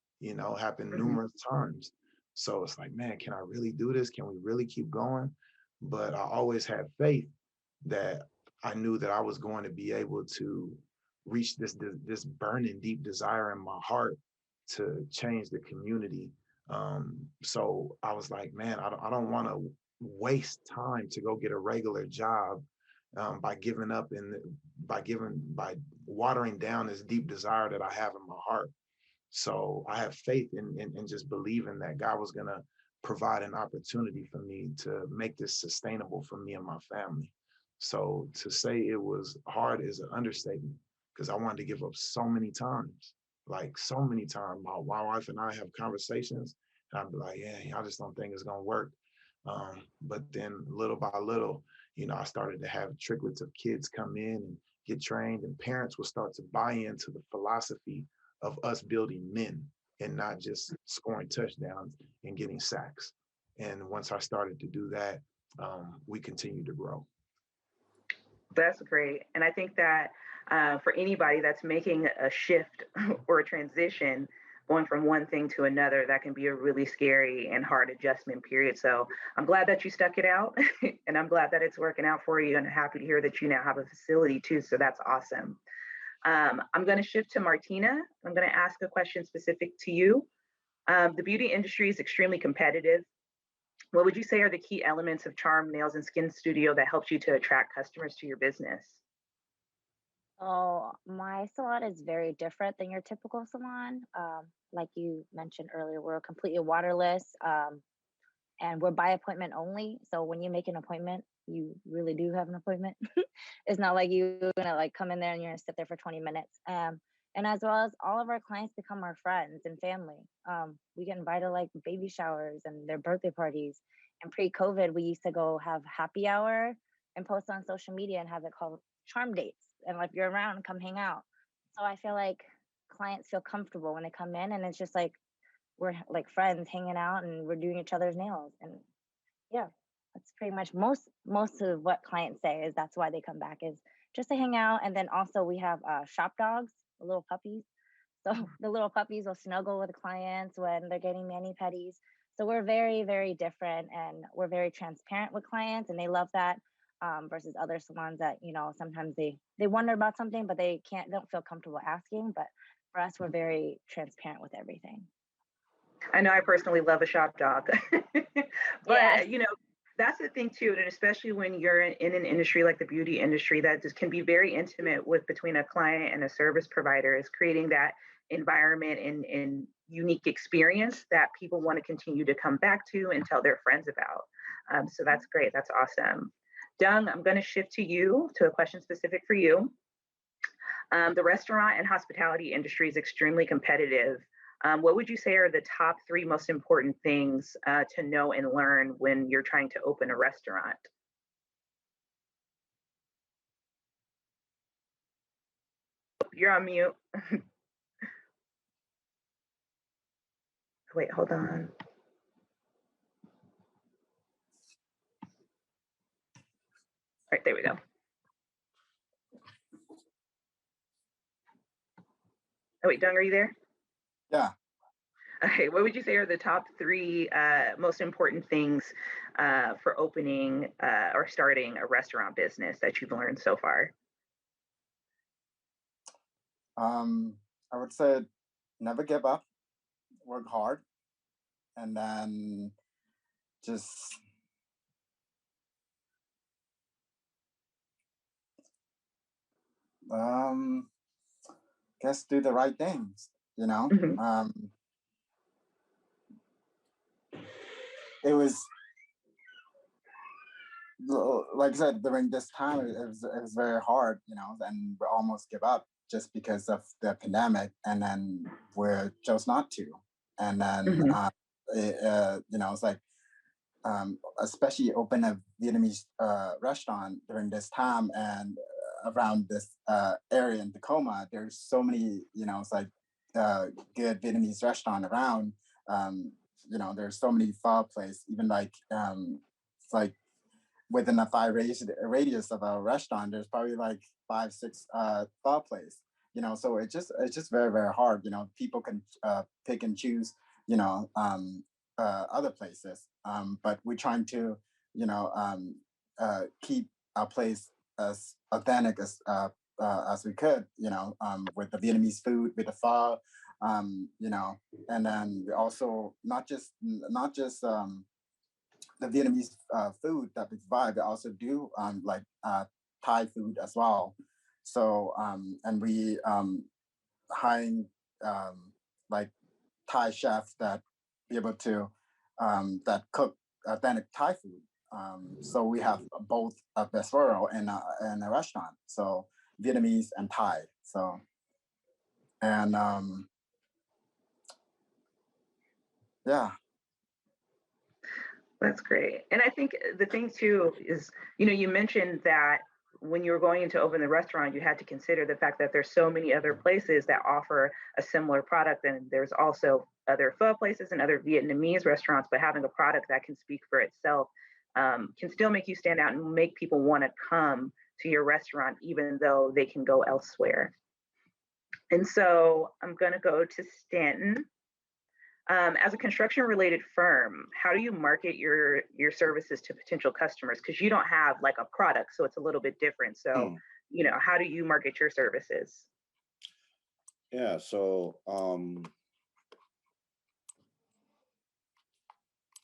F: Happened numerous times. So it's like, man, can I really do this? Can we really keep going? But I always had faith that I knew that I was going to be able to reach this burning deep desire in my heart to change the community So I was like, man, I don't want to waste time to go get a regular job by giving up and by watering down this deep desire that I have in my heart. So I have faith in just believing that God was going to provide an opportunity for me to make this sustainable for me and my family. So to say it was hard is an understatement because I wanted to give up so many times, like so many times. My wife and I have conversations and I'd be like, yeah, I just don't think it's going to work. But then little by little, I started to have tricklets of kids come in and get trained, and parents will start to buy into the philosophy of us building men and not just scoring touchdowns and getting sacks. And once I started to do that, we continued to grow.
A: That's great. And I think that for anybody that's making a shift or a transition, going from one thing to another, that can be a really scary and hard adjustment period. So I'm glad that you stuck it out and I'm glad that it's working out for you and happy to hear that you now have a facility too. So that's awesome. I'm going to shift to Martina. I'm going to ask a question specific to you. The beauty industry is extremely competitive. What would you say are the key elements of Charm Nails and Skin Studio that helps you to attract customers to your business?
C: So my salon is very different than your typical salon. Like you mentioned earlier, we're completely waterless, and we're by appointment only. So when you make an appointment, you really do have an appointment. It's not like you're gonna like come in there and you're gonna sit there for 20 minutes. And as well as all of our clients become our friends and family. We get invited like baby showers and their birthday parties. And pre-COVID, we used to go have happy hour and post on social media and have it called charm dates. And like, if you're around, come hang out. So I feel like clients feel comfortable when they come in, and it's just like we're like friends hanging out and we're doing each other's nails. And yeah, that's pretty much most of what clients say is that's why they come back, is just to hang out. And then also we have shop dogs, little puppies. So the little puppies will snuggle with the clients when they're getting mani pedis. So we're very, very different, and we're very transparent with clients, and they love that. Versus other salons that, sometimes they wonder about something, but don't feel comfortable asking. But for us, we're very transparent with everything.
A: I know I personally love a shop dog,
C: Yeah.
A: but that's the thing too, and especially when you're in an industry like the beauty industry that just can be very intimate with between a client and a service provider, is creating that environment and unique experience that people want to continue to come back to and tell their friends about. So that's great. That's awesome. Dung, I'm going to shift to you, to a question specific for you. The restaurant and hospitality industry is extremely competitive. What would you say are the top 3 most important things to know and learn when you're trying to open a restaurant? You're on mute. Wait, hold on. All right, there we go. Oh, wait, Dung, are you there?
G: Yeah.
A: Okay, what would you say are the top 3 most important things for opening or starting a restaurant business that you've learned so far?
G: I would say never give up, work hard, and then just guess do the right things,
A: Mhm.
G: It was like I said, during this time it was very hard, and we almost give up just because of the pandemic, and then we chose not to. And then
A: Mhm.
G: it's like, especially open a Vietnamese restaurant during this time, and around this area in Tacoma, there's so many, it's like good Vietnamese restaurant around. There's so many pho place, even like it's like within a 5 radius of a restaurant, there's probably like 5, 6 pho place. So it's just very, very hard. People can pick and choose. Other places, but we're trying to keep our place as authentic as as we could, with the Vietnamese food, with the pho, and then we also not just the Vietnamese food that we provide, we also do like Thai food as well. So and we hiring like Thai chefs that be able to that cook authentic Thai food. So we have both a restaurant and a restaurant. So Vietnamese and Thai. So and yeah.
A: That's great. And I think the thing too is, you mentioned that when you were going to open the restaurant, you had to consider the fact that there's so many other places that offer a similar product. And there's also other pho places and other Vietnamese restaurants, but having a product that can speak for itself can still make you stand out and make people want to come to your restaurant, even though they can go elsewhere. And so I'm going to go to Stanton. As a construction related firm, how do you market your services to potential customers? Because you don't have like a product, so it's a little bit different. So, how do you market your services?
D: Yeah, so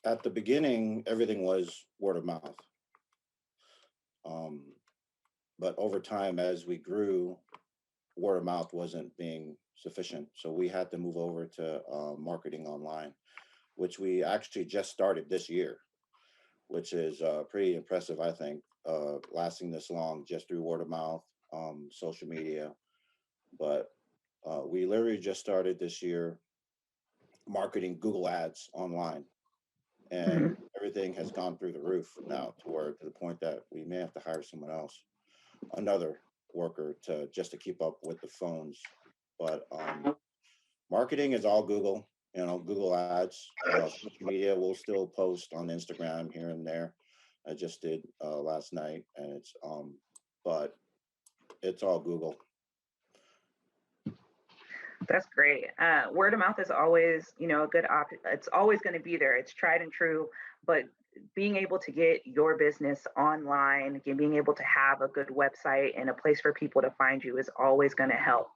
D: at the beginning, everything was word of mouth. But over time, as we grew, word of mouth wasn't being sufficient. So we had to move over to marketing online, which we actually just started this year, which is pretty impressive, I think, lasting this long just through word of mouth, social media. But we literally just started this year marketing Google Ads online. And everything has gone through the roof now to the point that we may have to hire someone else, another worker just to keep up with the phones. But marketing is all Google, Google Ads, social media. We'll still post on Instagram here and there. I just did last night, and it's but it's all Google.
A: That's great. Word of mouth is always, a good option. It's always going to be there. It's tried and true, but being able to get your business online, being able to have a good website and a place for people to find you is always going to help.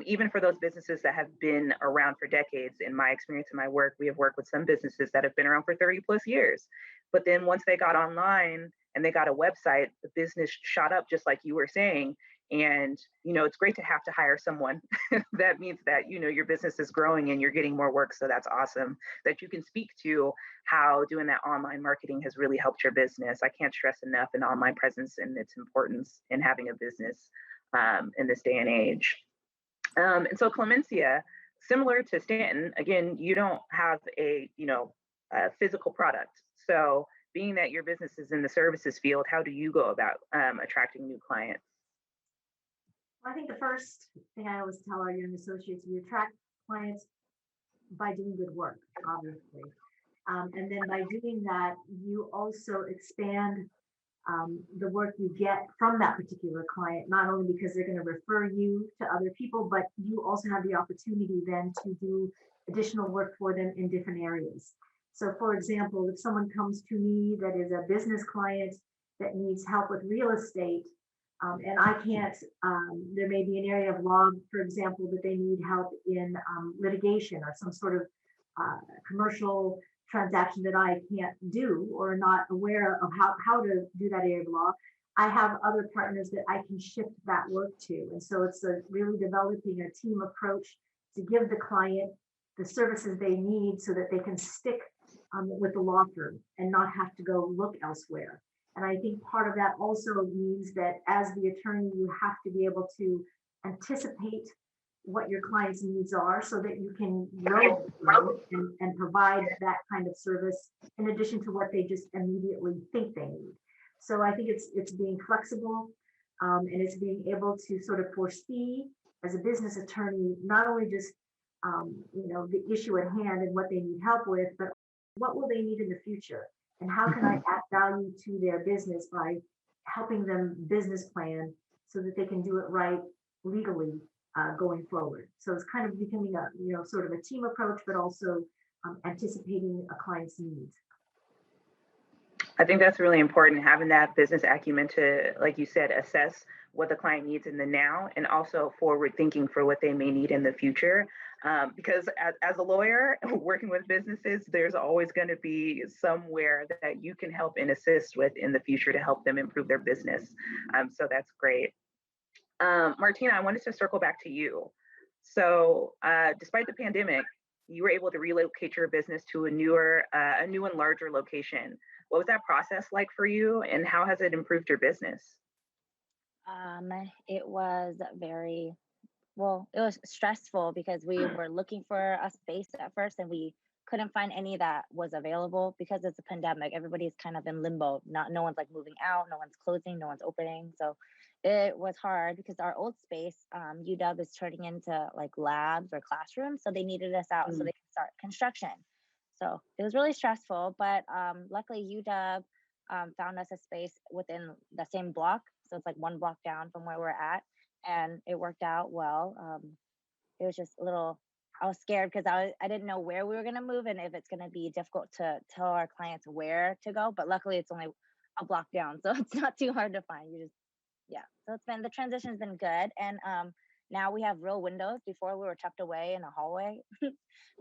A: Even for those businesses that have been around for decades, in my experience in my work, we have worked with some businesses that have been around for 30 plus years. But then once they got online and they got a website, the business shot up, just like you were saying. And, it's great to have to hire someone. That means that, your business is growing and you're getting more work. So that's awesome that you can speak to how doing that online marketing has really helped your business. I can't stress enough an online presence and its importance in having a business in this day and age. And so Clemencia, similar to Stanton, again, you don't have a physical product. So being that your business is in the services field, how do you go about attracting new clients?
E: I think the first thing I always tell our young associates, we attract clients by doing good work, obviously. And then by doing that, you also expand the work you get from that particular client, not only because they're going to refer you to other people, but you also have the opportunity then to do additional work for them in different areas. So for example, if someone comes to me that is a business client that needs help with real estate, and I can't, there may be an area of law, for example, that they need help in litigation or some sort of commercial transaction that I can't do or not aware of how to do that area of law. I have other partners that I can shift that work to. And so it's really developing a team approach to give the client the services they need so that they can stick with the law firm and not have to go look elsewhere. And I think part of that also means that as the attorney, you have to be able to anticipate what your client's needs are so that you can grow and provide that kind of service in addition to what they just immediately think they need. So I think it's being flexible and it's being able to sort of foresee as a business attorney, not only just the issue at hand and what they need help with, but what will they need in the future? And how can I add value to their business by helping them business plan so that they can do it right legally going forward? So it's kind of becoming a sort of a team approach, but also anticipating a client's needs.
A: I think that's really important, having that business acumen to, like you said, assess what the client needs in the now, and also forward thinking for what they may need in the future. Because as a lawyer working with businesses, there's always going to be somewhere that you can help and assist with in the future to help them improve their business. So that's great. Martina, I wanted to circle back to you. So, despite the pandemic, you were able to relocate your business to a new and larger location. What was that process like for you, and how has it improved your business?
C: It was very well, it was stressful because we were looking for a space at first and we couldn't find any that was available because it's a pandemic. Everybody's kind of in limbo. No one's like moving out, no one's closing, no one's opening. So it was hard because our old space, UW is turning into like labs or classrooms. So they needed us out so they could start construction. So it was really stressful, but luckily UW found us a space within the same block. So it's like one block down from where we're at, and it worked out well. It was just a little, I was scared because I didn't know where we were going to move and if it's going to be difficult to tell our clients where to go. But luckily, it's only a block down, so it's not too hard to find. You just, yeah. So the transition's been good, and now we have real windows. Before we were tucked away in a hallway,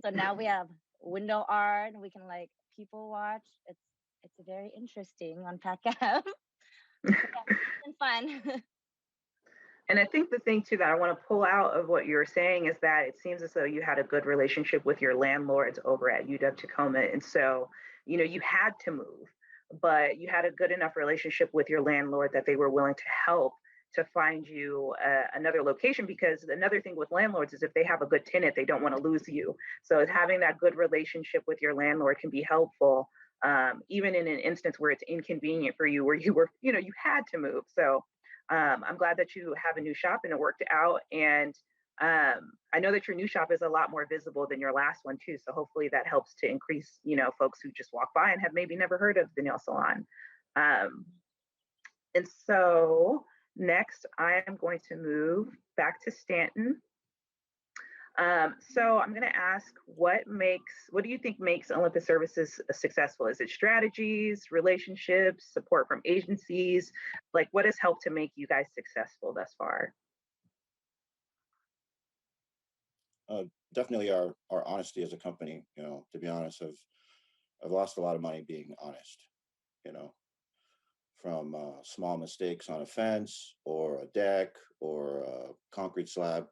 C: so now we have window art, and we can like people watch. It's very interesting on Pac Ave. Yeah, it's been fun.
A: And I think the thing too that I want to pull out of what you're saying is that it seems as though you had a good relationship with your landlords over at UW Tacoma. And so, you had to move, but you had a good enough relationship with your landlord that they were willing to help to find you another location. Because another thing with landlords is if they have a good tenant, they don't want to lose you. So having that good relationship with your landlord can be helpful, even in an instance where it's inconvenient for you, where you were, you had to move. So I'm glad that you have a new shop and it worked out. And I know that your new shop is a lot more visible than your last one too. So hopefully that helps to increase, folks who just walk by and have maybe never heard of the nail salon. And so next I am going to move back to Stanton. So I'm going to ask, what do you think makes Olympus Services successful? Is it strategies, relationships, support from agencies? Like, what has helped to make you guys successful thus far?
D: Definitely our honesty as a company. To be honest, I've lost a lot of money being honest. From small mistakes on a fence or a deck or a concrete slab.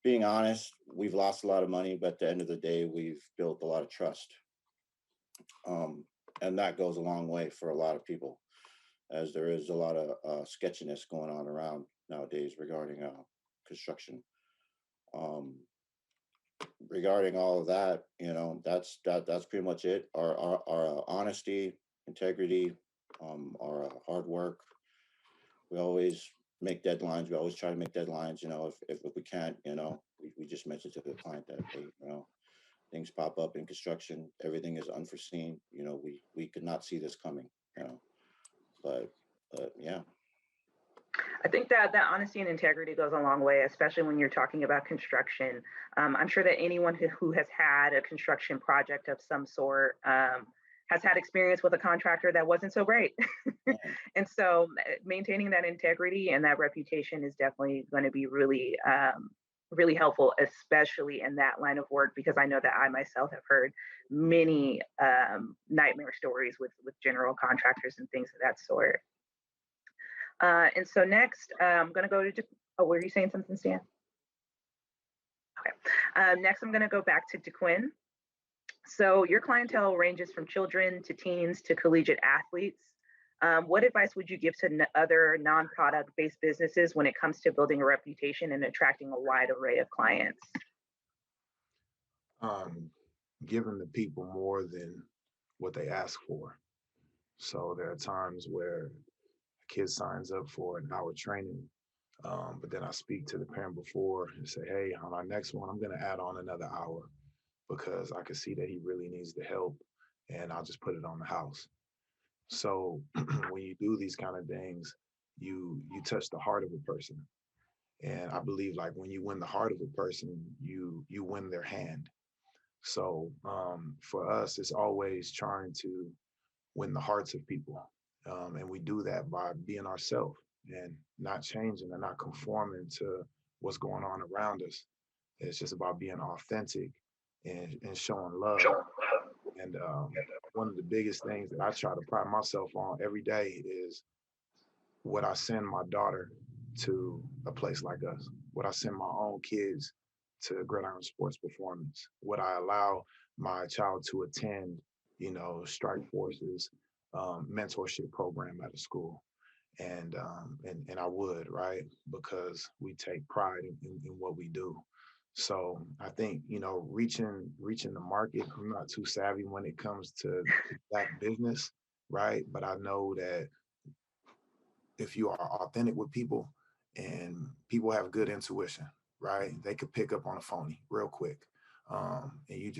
D: Being honest, we've lost a lot of money, but at the end of the day, we've built a lot of trust. And that goes a long way for a lot of people, as there is a lot of sketchiness going on around nowadays regarding construction. Regarding all of that, that's pretty much it. Our honesty, integrity, our hard work. We always make deadlines. We always try to make deadlines. If we can't, we just mentioned to the client that, hey, things pop up in construction. Everything is unforeseen. We could not see this coming. But yeah.
A: I think that honesty and integrity goes a long way, especially when you're talking about construction. I'm sure that anyone who has had a construction project of some sort has had experience with a contractor that wasn't so great. And so maintaining that integrity and that reputation is definitely going to be really, really helpful, especially in that line of work, because I know that I myself have heard many nightmare stories with general contractors and things of that sort. And so next, I'm going to go to, were you saying something, Stan? Okay. Next, I'm going to go back to DeQuinn. So your clientele ranges from children to teens to collegiate athletes. What advice would you give to other non-product based businesses when it comes to building a reputation and attracting a wide array of clients?
F: Giving the people more than what they ask for. So there are times where a kid signs up for an hour training, but then I speak to the parent before and say, hey, on our next one, I'm going to add on another hour because I can see that he really needs the help, and I'll just put it on the house. So when you do these kind of things, you touch the heart of a person. And I believe like when you win the heart of a person, you win their hand. So for us, it's always trying to win the hearts of people. And we do that by being ourselves. and not changing and not conforming to what's going on around us. It's just about being authentic and showing love. And one of the biggest things that I try to pride myself on every day is, would I send my daughter to a place like us? Would I send my own kids to Gridiron Sports Performance? Would I allow my child to attend, Strike Forces mentorship program at a school? And I would, right? Because we take pride in what we do. So I think, reaching the market, I'm not too savvy when it comes to that business, right? But I know that if you are authentic with people, and people have good intuition, right? They could pick up on a phony real quick. And you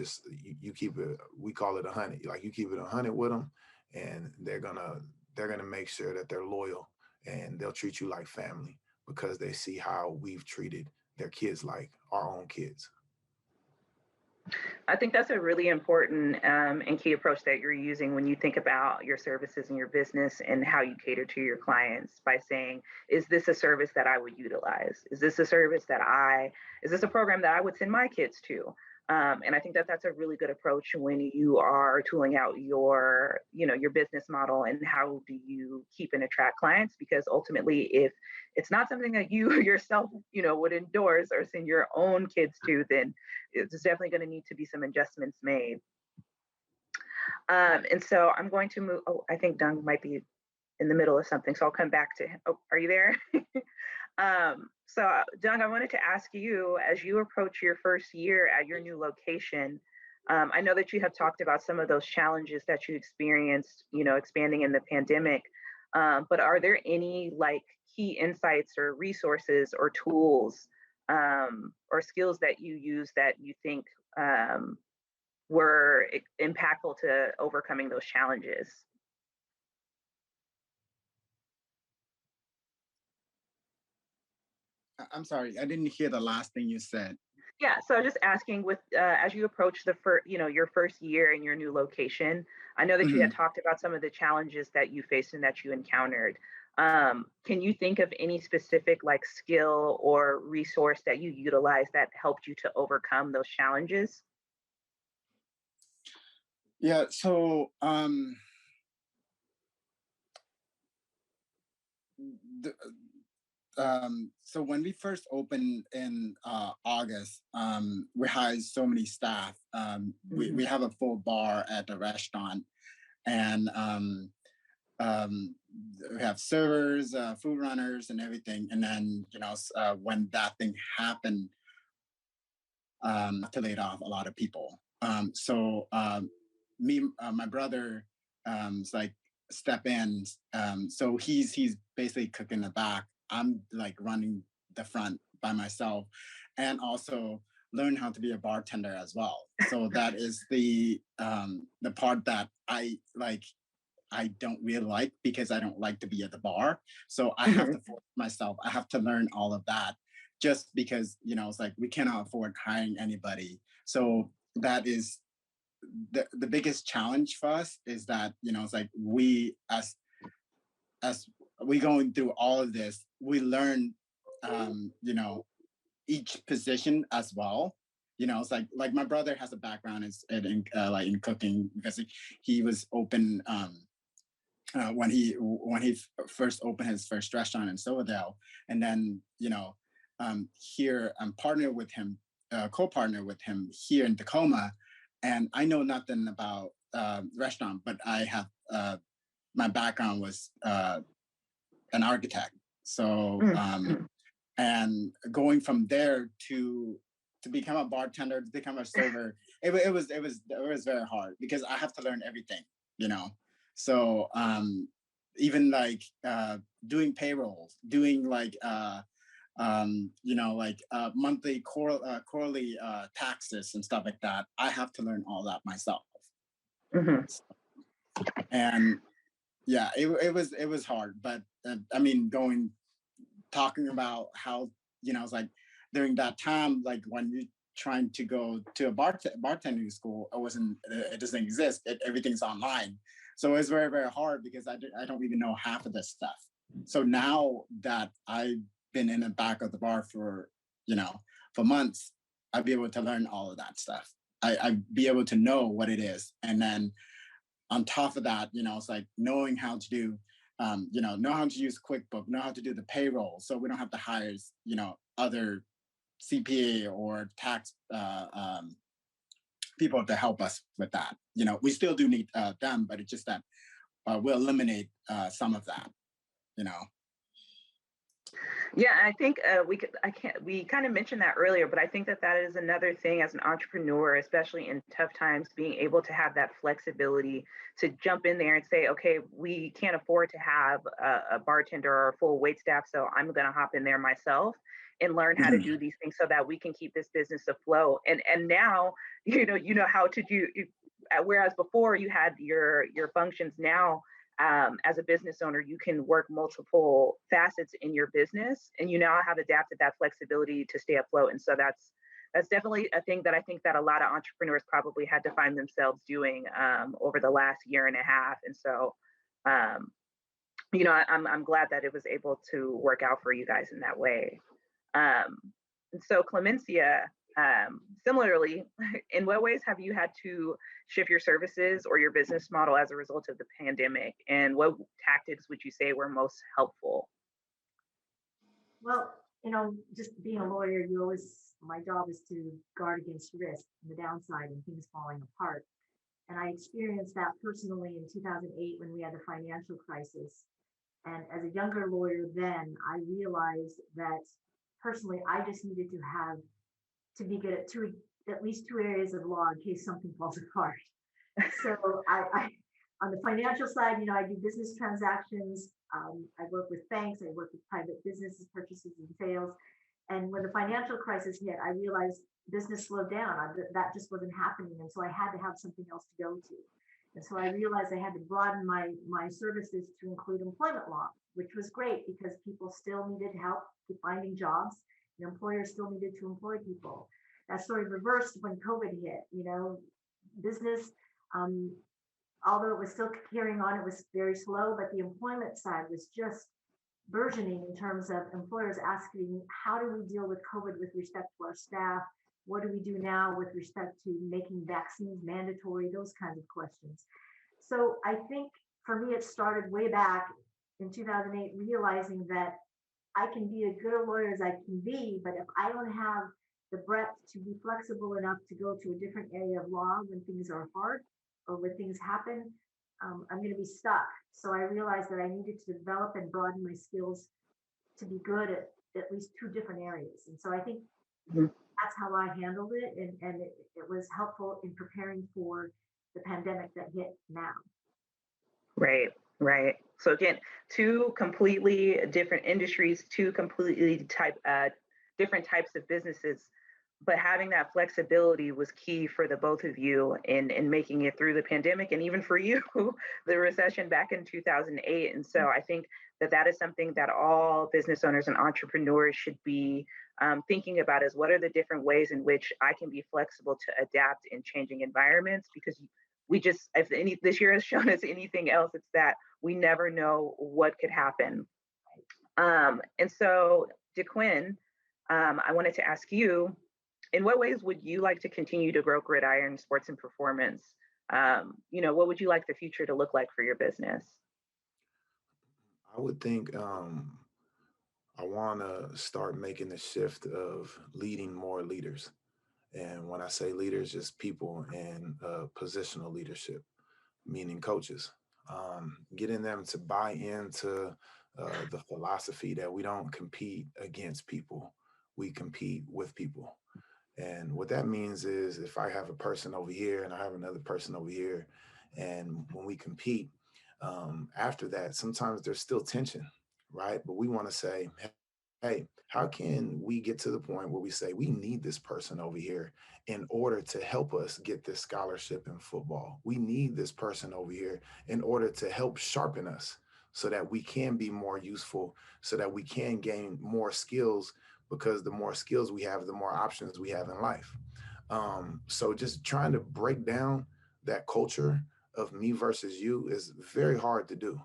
F: keep it, we call it 100. Like, you keep it 100 with them, and they're gonna make sure that they're loyal, and they'll treat you like family because they see how we've treated their kids like our own kids.
A: I think that's a really important and key approach that you're using when you think about your services and your business and how you cater to your clients, by saying, is this a service that I would utilize? Is this a is this a program that I would send my kids to? And I think that that's a really good approach when you are tooling out your business model, and how do you keep and attract clients? Because ultimately, if it's not something that you yourself, would endorse or send your own kids to, then it's definitely going to need to be some adjustments made. And so I'm going to move. Oh, I think Dung might be in the middle of something, so I'll come back to him. Oh, are you there? So Dung, I wanted to ask you, as you approach your first year at your new location, I know that you have talked about some of those challenges that you experienced, expanding in the pandemic. But are there any key insights or resources or tools or skills that you use that you think were impactful to overcoming those challenges?
G: I'm sorry, I didn't hear the last thing you said.
A: Yeah, so just asking, with as you approach your first year in your new location, I know that you had talked about some of the challenges that you faced and that you encountered. Can you think of any specific skill or resource that you utilized that helped you to overcome those challenges?
G: Yeah, so when we first opened in August, we hired so many staff. We have a full bar at the restaurant, and we have servers, food runners, and everything. And then when that thing happened, to laid off a lot of people. My brother, is like step in. So he's basically cooking the back. I'm running the front by myself, and also learn how to be a bartender as well. So that is the part that I don't really like, because I don't like to be at the bar. So I have to force myself. I have to learn all of that, just because it's we cannot afford hiring anybody. So that is the biggest challenge for us, is that we, as we going through all of this, we learn each position as well. It's like my brother has a background in cooking, because he was open when he first opened his first restaurant in Silverdale. And then here I'm partnered with him, co-partner with him here in Tacoma. And I know nothing about restaurant, but I have my background was an architect. So and going from there to become a bartender, to become a server, it was very hard, because I have to learn everything, So even doing payrolls, doing monthly, quarterly taxes and stuff like that, I have to learn all that myself. And yeah, it was hard, but I mean, talking about how it's during that time, when you trying to go to a bartending school, it doesn't exist. Everything's online, so it's very, very hard, because I don't even know half of this stuff. So now that I've been in the back of the bar for, for months, I'd be able to learn all of that stuff. I'd be able to know what it is. And then on top of that, it's like knowing how to do, know how to use QuickBook, know how to do the payroll. So we don't have to hire, other CPA or tax people to help us with that. We still do need them, but it's just that we'll eliminate some of that,
A: Yeah, I think we kind of mentioned that earlier, but I think that is another thing as an entrepreneur, especially in tough times, being able to have that flexibility to jump in there and say, okay, we can't afford to have a bartender or a full wait staff, so I'm going to hop in there myself and learn how to do these things so that we can keep this business afloat. And now, how to do, whereas before you had your functions. Now, as a business owner, you can work multiple facets in your business, and you now have adapted that flexibility to stay afloat. And so that's definitely a thing that I think that a lot of entrepreneurs probably had to find themselves doing over the last year and a half. And so, I'm glad that it was able to work out for you guys in that way. And so, Clemencia, similarly, in what ways have you had to shift your services or your business model as a result of the pandemic? And what tactics would you say were most helpful?
E: Well, just being a lawyer, my job is to guard against risk and the downside and things falling apart. And I experienced that personally in 2008 when we had the financial crisis. And as a younger lawyer then, I realized that personally, I just needed to be good at least two areas of law in case something falls apart. So I on the financial side, I do business transactions. I work with banks. I work with private businesses, purchases and sales. And when the financial crisis hit, I realized business slowed down. That just wasn't happening. And so I had to have something else to go to. And so I realized I had to broaden my services to include employment law, which was great because people still needed help with finding jobs, and employers still needed to employ people. That sort of reversed when COVID hit. Business, although it was still carrying on, it was very slow, but the employment side was just burgeoning in terms of employers asking, how do we deal with COVID with respect to our staff? What do we do now with respect to making vaccines mandatory? Those kinds of questions. So I think for me, it started way back in 2008, realizing that I can be as good a lawyer as I can be, but if I don't have the breadth to be flexible enough to go to a different area of law when things are hard or when things happen, I'm going to be stuck. So I realized that I needed to develop and broaden my skills to be good at least two different areas. And so I think that's how I handled it. And it was helpful in preparing for the pandemic that hit now.
A: Right, right. So again, two completely different industries, two completely different types of businesses, but having that flexibility was key for the both of you in making it through the pandemic, and even for you, the recession back in 2008. And so I think that is something that all business owners and entrepreneurs should be thinking about, is what are the different ways in which I can be flexible to adapt in changing environments, because this year has shown us anything else, it's that we never know what could happen. And so, DeQuinn, I wanted to ask you, in what ways would you like to continue to grow Gridiron Sports and Performance? What would you like the future to look like for your business?
F: I would think I want to start making the shift of leading more leaders. And when I say leaders, just people in positional leadership, meaning coaches, getting them to buy into the philosophy that we don't compete against people, we compete with people. And what that means is if I have a person over here and I have another person over here, and when we compete, after that, sometimes there's still tension, right? But we want to say, hey, how can we get to the point where we say we need this person over here in order to help us get this scholarship in football? We need this person over here in order to help sharpen us so that we can be more useful, so that we can gain more skills, because the more skills we have, the more options we have in life. So just trying to break down that culture of me versus you is very hard to do.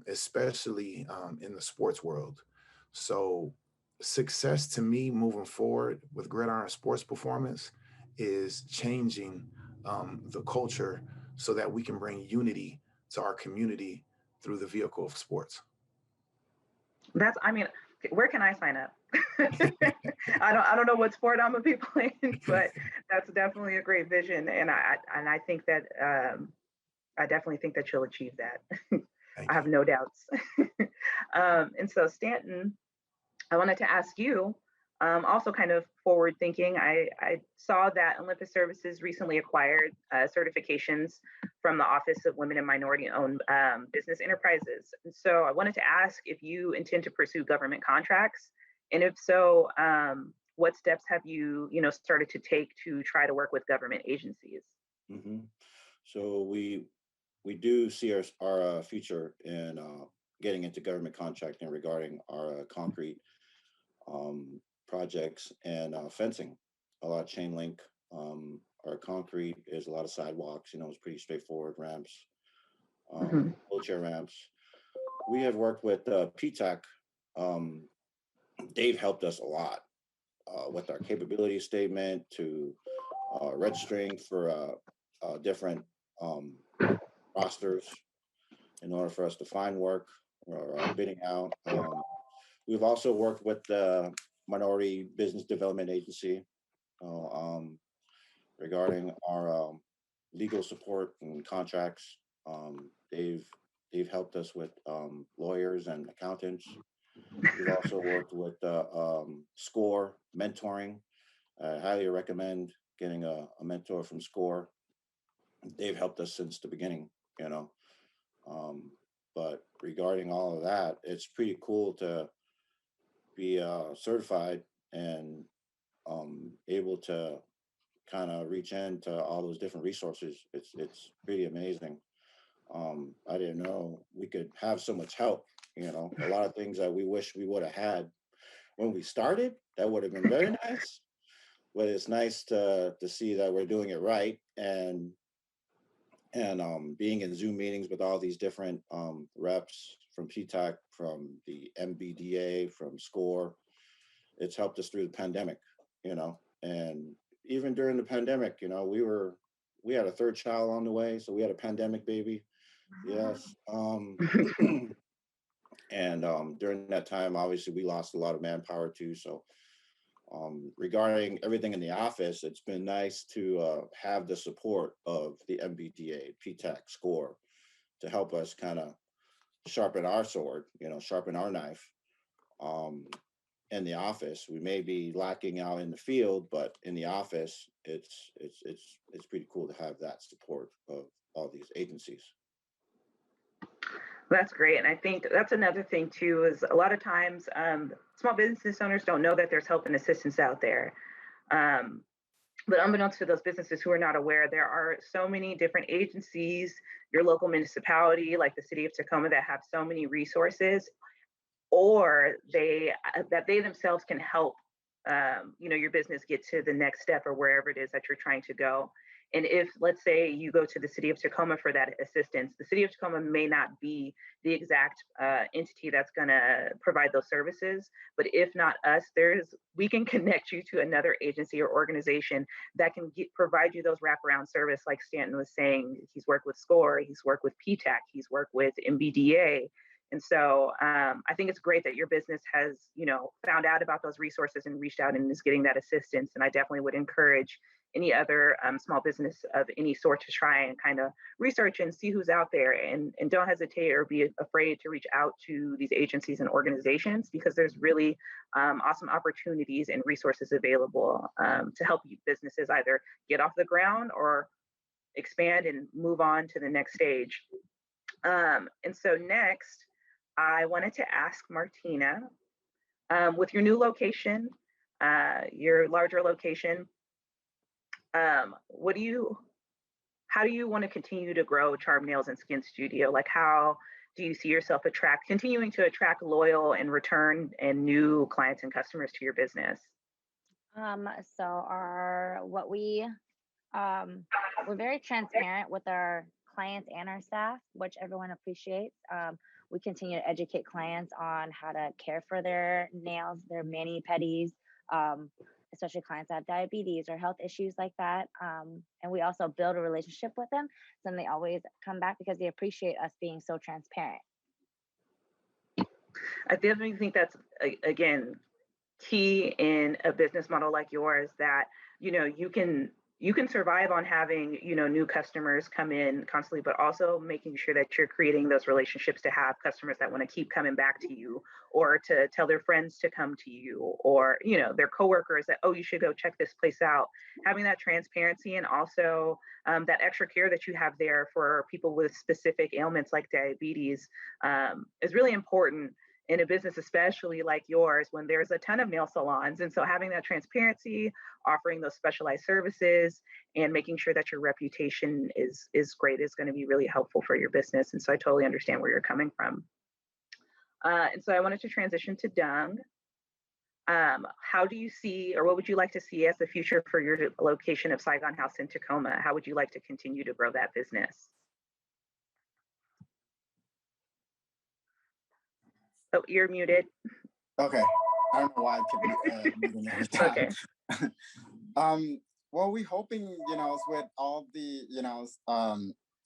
F: especially in the sports world. So success to me moving forward with Gridiron Sports Performance is changing the culture so that we can bring unity to our community through the vehicle of sports.
A: That's, I mean, where can I sign up? I don't know what sport I'm gonna be playing, but that's definitely a great vision, and I think that I definitely think that you'll achieve that. I
F: Thank
A: have
F: you.
A: no doubts. And so Stanton, I wanted to ask you, also kind of forward thinking. I saw that Olympus Services recently acquired certifications from the Office of Women and Minority Owned Business Enterprises. And so I wanted to ask if you intend to pursue government contracts. And if so, what steps have you, started to take to try to work with government agencies?
D: Hmm. So we do see our future in getting into government contracting regarding our concrete projects and fencing, a lot of chain link. Our concrete is a lot of sidewalks. It's pretty straightforward ramps,
A: Hmm.
D: wheelchair ramps. We have worked with PTAC. Um, they've helped us a lot with our capability statement to registering for different um, rosters in order for us to find work or bidding out. We've also worked with the Minority Business Development Agency regarding our legal support and contracts. They've helped us with lawyers and accountants. We've also worked with SCORE mentoring. I highly recommend getting a mentor from SCORE. They've helped us since the beginning, you know. Um, but regarding all of that, it's pretty cool to be certified and able to kind of reach into all those different resources. It's pretty amazing. I didn't know we could have so much help. A lot of things that we wish we would have had when we started. That would have been very nice. But it's nice to see that we're doing it right, and being in Zoom meetings with all these different reps from PTAC, from the MBDA, from SCORE. It's helped us through the pandemic, and even during the pandemic, we had a third child on the way, so we had a pandemic baby. Yes. And during that time, obviously, we lost a lot of manpower too. So regarding everything in the office, it's been nice to have the support of the MBDA, PTAC, SCORE to help us kind of sharpen our sword, sharpen our knife. In the office, we may be lacking out in the field, but in the office, it's pretty cool to have that support of all these agencies.
A: That's great. And I think that's another thing too, is a lot of times small business owners don't know that there's help and assistance out there. Um, but unbeknownst to those businesses who are not aware, there are so many different agencies, your local municipality, like the city of Tacoma, that have so many resources, or that they themselves can help your business get to the next step or wherever it is that you're trying to go. And if, let's say, you go to the city of Tacoma for that assistance, the city of Tacoma may not be the exact entity that's going to provide those services. But if not us, we can connect you to another agency or organization that can provide you those wraparound service. Like Stanton was saying, he's worked with SCORE, he's worked with PTAC, he's worked with MBDA. And so I think it's great that your business has, found out about those resources and reached out and is getting that assistance. And I definitely would encourage any other small business of any sort to try and kind of research and see who's out there, and don't hesitate or be afraid to reach out to these agencies and organizations, because there's really awesome opportunities and resources available to help you businesses either get off the ground or expand and move on to the next stage. And so next, I wanted to ask Martina, with your new location, your larger location, how do you want to continue to grow Charm Nails and Skin Studio? Like, how do you see yourself continuing to attract loyal and return and new clients and customers to your business?
C: So we're very transparent with our clients and our staff, which everyone appreciates. We continue to educate clients on how to care for their nails, their mani-pedis, especially clients that have diabetes or health issues like that. And we also build a relationship with them. So they always come back because they appreciate us being so transparent.
A: I definitely think that's, again, key in a business model like yours, that you can survive on having new customers come in constantly, but also making sure that you're creating those relationships to have customers that want to keep coming back to you, or to tell their friends to come to you, or their coworkers that, oh, you should go check this place out. Having that transparency, and also that extra care that you have there for people with specific ailments like diabetes, is really important in a business, especially like yours, when there's a ton of nail salons. And so having that transparency, offering those specialized services, and making sure that your reputation is great is going to be really helpful for your business. And so I totally understand where you're coming from. And so I wanted to transition to Dung. How do you see, or what would you like to see as the future for your location of Saigon House in Tacoma? How would you like to continue to grow that business? Oh, you're muted.
G: Okay. I don't know why I keep muting every time.
A: Okay.
G: Well, we're hoping, with all the,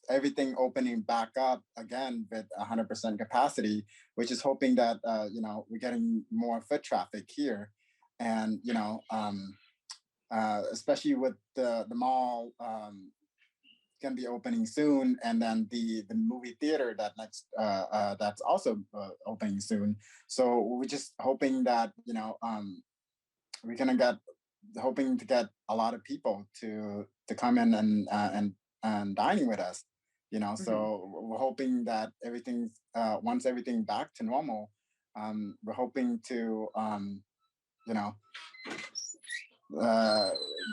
G: everything opening back up again with 100% capacity, which is hoping that, we're getting more foot traffic here. And, especially with the mall, going to be opening soon, and then the movie theater that's also opening soon. So we're just hoping that we're gonna hoping to get a lot of people to come in and dining with us.
A: Mm-hmm.
G: So we're hoping that everything's once everything back to normal, we're hoping to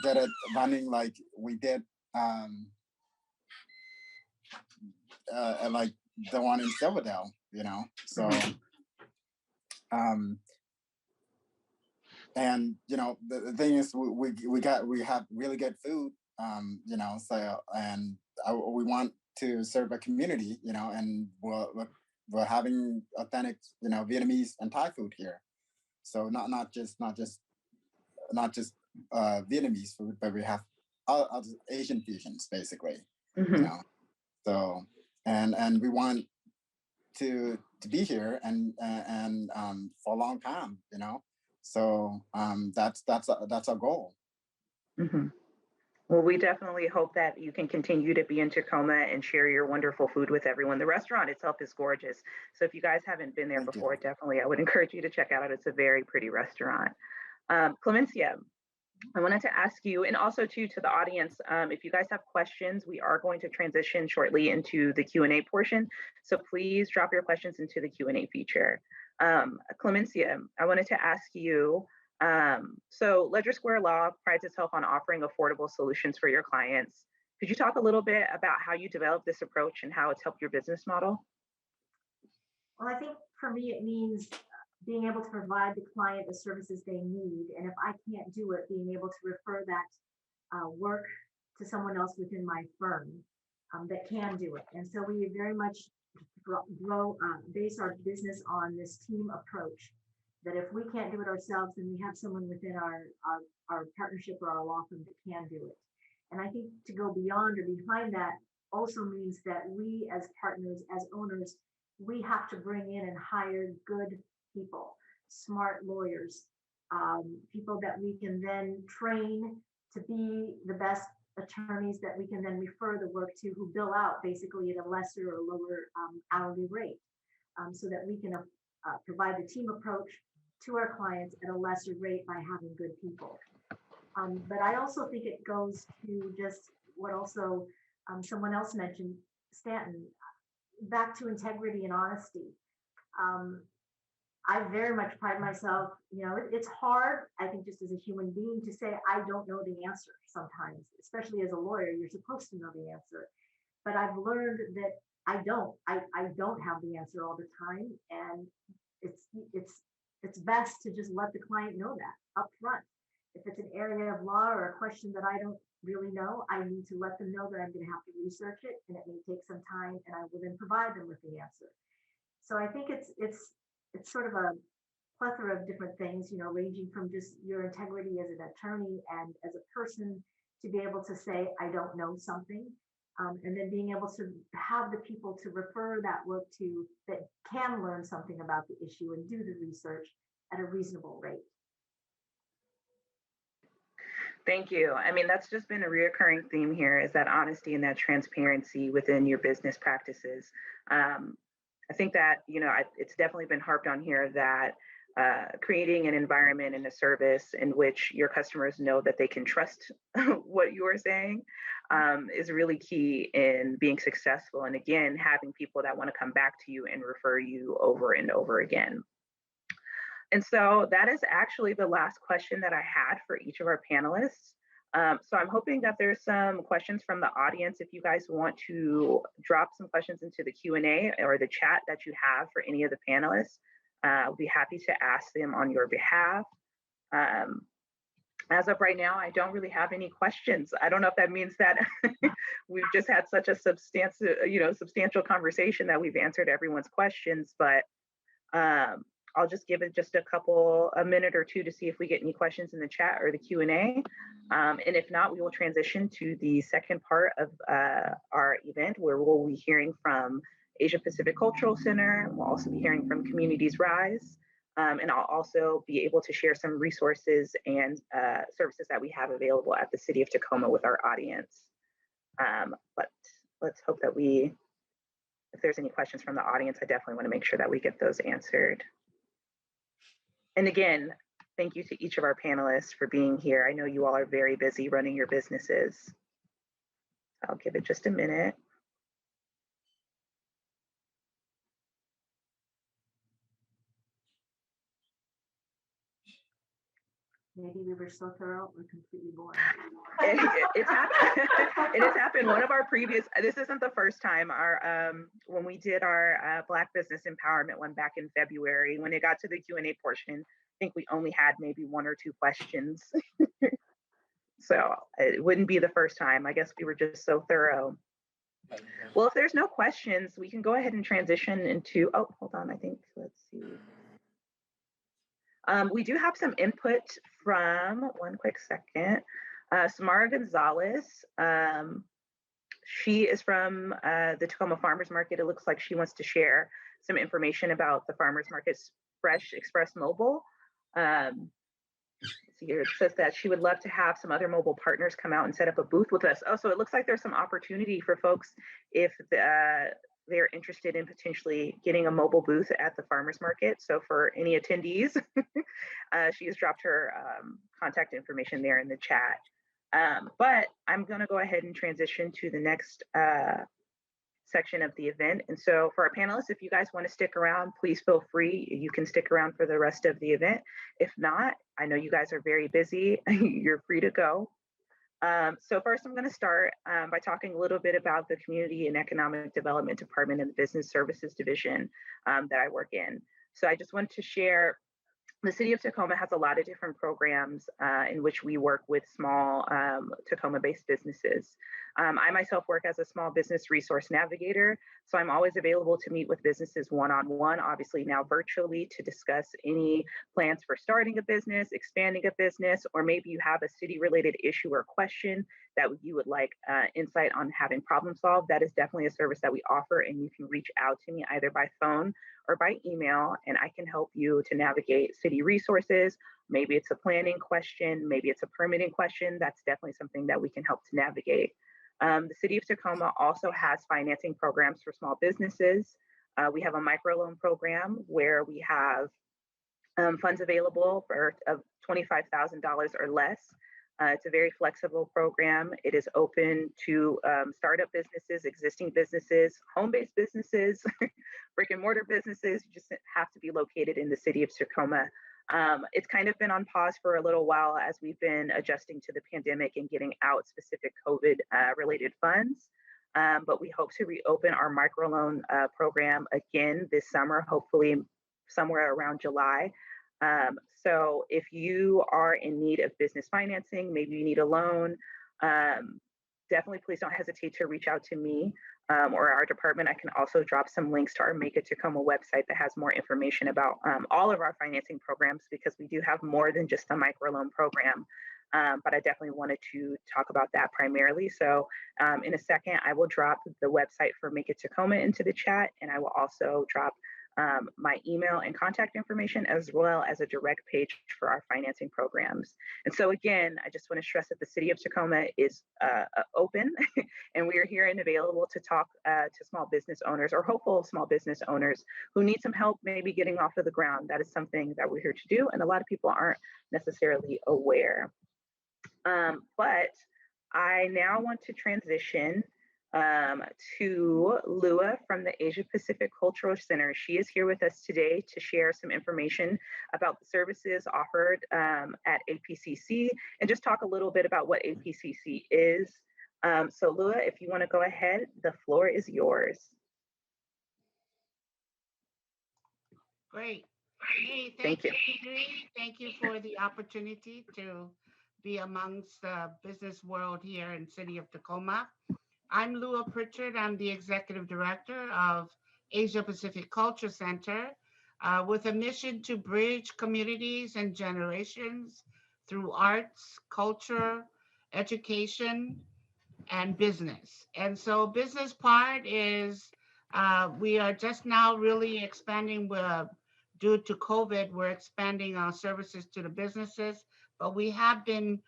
G: get it running like we did. Like the one in Silverdale, so and the thing is, we have really good food, so, and we want to serve a community, and we're having authentic Vietnamese and Thai food here, so not just Vietnamese food, but we have other Asian fusions basically.
A: Mm-hmm.
G: So and we want to be here and for a long time, So that's our goal.
A: Mm-hmm. Well, we definitely hope that you can continue to be in Tacoma and share your wonderful food with everyone. The restaurant itself is gorgeous. So if you guys haven't been there
G: Thank
A: before,
G: you.
A: definitely I would encourage you to check out it. It's a very pretty restaurant. Clemencia, I wanted to ask you, and also to the audience, if you guys have questions, we are going to transition shortly into the Q&A portion. So please drop your questions into the Q&A feature. Clemencia, I wanted to ask you, so Ledger Square Law prides itself on offering affordable solutions for your clients. Could you talk a little bit about how you developed this approach and how it's helped your business model?
E: Well, I think for me, it means being able to provide the client the services they need. And if I can't do it, being able to refer that work to someone else within my firm that can do it. And so we very much base our business on this team approach, that if we can't do it ourselves, then we have someone within our partnership or our law firm that can do it. And I think to go beyond or behind that also means that we as partners, as owners, we have to bring in and hire good people, smart lawyers, people that we can then train to be the best attorneys that we can then refer the work to, who bill out basically at a lesser or lower hourly rate, so that we can provide the team approach to our clients at a lesser rate by having good people. But I also think it goes to just what also someone else mentioned, Stanton, back to integrity and honesty. I very much pride myself, it's hard, I think, just as a human being to say, I don't know the answer sometimes, especially as a lawyer, you're supposed to know the answer. But I've learned that I don't have the answer all the time. And it's best to just let the client know that up front. If it's an area of law or a question that I don't really know, I need to let them know that I'm going to have to research it, and it may take some time, and I will then provide them with the answer. So I think it's sort of a plethora of different things, ranging from just your integrity as an attorney and as a person to be able to say, I don't know something. And then being able to have the people to refer that work to that can learn something about the issue and do the research at a reasonable rate.
A: Thank you. I mean, that's just been a reoccurring theme here, is that honesty and that transparency within your business practices. I think that, it's definitely been harped on here that creating an environment and a service in which your customers know that they can trust what you are saying is really key in being successful. And again, having people that want to come back to you and refer you over and over again. And so that is actually the last question that I had for each of our panelists. So I'm hoping that there's some questions from the audience. If you guys want to drop some questions into the Q&A or the chat that you have for any of the panelists, I'll be happy to ask them on your behalf. As of right now, I don't really have any questions. I don't know if that means that we've just had such a substantial conversation that we've answered everyone's questions, but I'll just give it just a minute or two to see if we get any questions in the chat or the Q&A. And if not, we will transition to the second part of our event, where we'll be hearing from Asia Pacific Cultural Center. We'll also be hearing from Communities Rise. And I'll also be able to share some resources and services that we have available at the City of Tacoma with our audience. But let's hope that if there's any questions from the audience, I definitely want to make sure that we get those answered. And again, thank you to each of our panelists for being here. I know you all are very busy running your businesses. I'll give it just a minute.
E: Maybe we were so thorough or completely boring.
A: It's happened. It has happened. One of our previous, this isn't the first time, when we did our Black Business Empowerment one back in February, when it got to the Q&A portion, I think we only had maybe one or two questions. So it wouldn't be the first time. I guess we were just so thorough. Well, if there's no questions, we can go ahead and transition into, oh, hold on, let's see. We do have some input from, one quick second, Samara Gonzalez. She is from the Tacoma Farmers Market. It looks like she wants to share some information about the Farmers Market's Fresh Express Mobile. See here, it says that she would love to have some other mobile partners come out and set up a booth with us. Oh, so it looks like there's some opportunity for folks if they're interested in potentially getting a mobile booth at the farmers market. So for any attendees, she has dropped her contact information there in the chat. But I'm going to go ahead and transition to the next section of the event. And so for our panelists, if you guys want to stick around, please feel free. You can stick around for the rest of the event. If not, I know you guys are very busy. You're free to go. So first, I'm going to start by talking a little bit about the Community and Economic Development Department and the Business Services Division that I work in. So I just wanted to share, the City of Tacoma has a lot of different programs in which we work with small Tacoma-based businesses. I myself work as a small business resource navigator, so I'm always available to meet with businesses one-on-one, obviously now virtually, to discuss any plans for starting a business, expanding a business, or maybe you have a city-related issue or question that you would like insight on having problem solved. That is definitely a service that we offer, and you can reach out to me either by phone or by email, and I can help you to navigate city resources. Maybe it's a planning question, maybe it's a permitting question. That's definitely something that we can help to navigate. The City of Tacoma also has financing programs for small businesses. We have a microloan program where we have funds available for of $25,000 or less. It's a very flexible program. It is open to startup businesses, existing businesses, home-based businesses, brick and mortar businesses. You just have to be located in the City of Tacoma. It's kind of been on pause for a little while as we've been adjusting to the pandemic and getting out specific COVID related funds. But we hope to reopen our microloan program again this summer, hopefully somewhere around July. So if you are in need of business financing, maybe you need a loan, um, definitely please don't hesitate to reach out to me or our department. I can also drop some links to our Make It Tacoma website that has more information about all of our financing programs, because we do have more than just a microloan program. But I definitely wanted to talk about that primarily. So in a second, I will drop the website for Make It Tacoma into the chat, and I will also drop my email and contact information, as well as a direct page for our financing programs. And so again, I just want to stress that the City of Tacoma is open and we are here and available to talk to small business owners or hopeful small business owners who need some help maybe getting off of the ground. That is something that we're here to do, and a lot of people aren't necessarily aware. But I now want to transition to Lua from the Asia Pacific Cultural Center. She is here with us today to share some information about the services offered at APCC and just talk a little bit about what APCC is. So Lua, if you want to go ahead, the floor is yours.
H: Great. Hey, thank you, Adri. Thank you for the opportunity to be amongst the business world here in City of Tacoma. I'm Lua Pritchard. I'm the Executive Director of Asia Pacific Culture Center with a mission to bridge communities and generations through arts, culture, education, and business. And so business part is we are just now really expanding due to COVID, we're expanding our services to the businesses, but we have been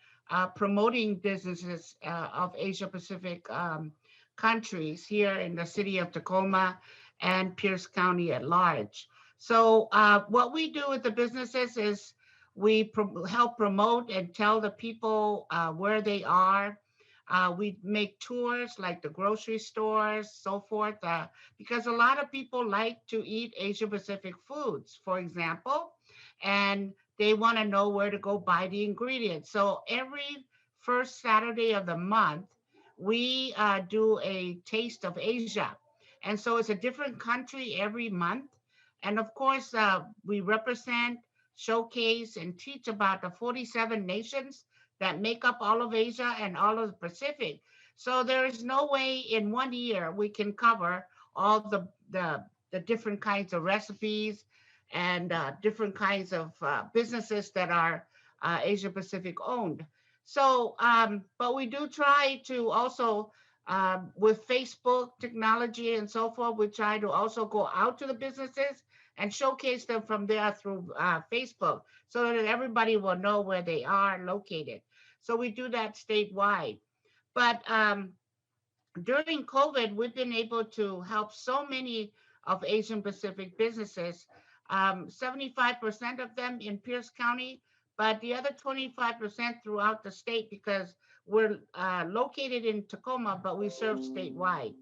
H: promoting businesses of Asia Pacific countries here in the City of Tacoma and Pierce County at large. So what we do with the businesses is we help promote and tell the people where they are. We make tours like the grocery stores, so forth, because a lot of people like to eat Asia Pacific foods, for example, and they want to know where to go buy the ingredients. So every first Saturday of the month, we do a Taste of Asia. And so it's a different country every month. And of course, we represent, showcase, and teach about the 47 nations that make up all of Asia and all of the Pacific. So there is no way in 1 year we can cover all the different kinds of recipes and different kinds of businesses that are Asia Pacific owned. So, but we do try to also, with Facebook technology and so forth, we try to also go out to the businesses and showcase them from there through Facebook so that everybody will know where they are located. So we do that statewide. But during COVID, we've been able to help so many of Asian Pacific businesses, 75% of them in Pierce County, but the other 25% throughout the state because we're located in Tacoma, but we serve statewide.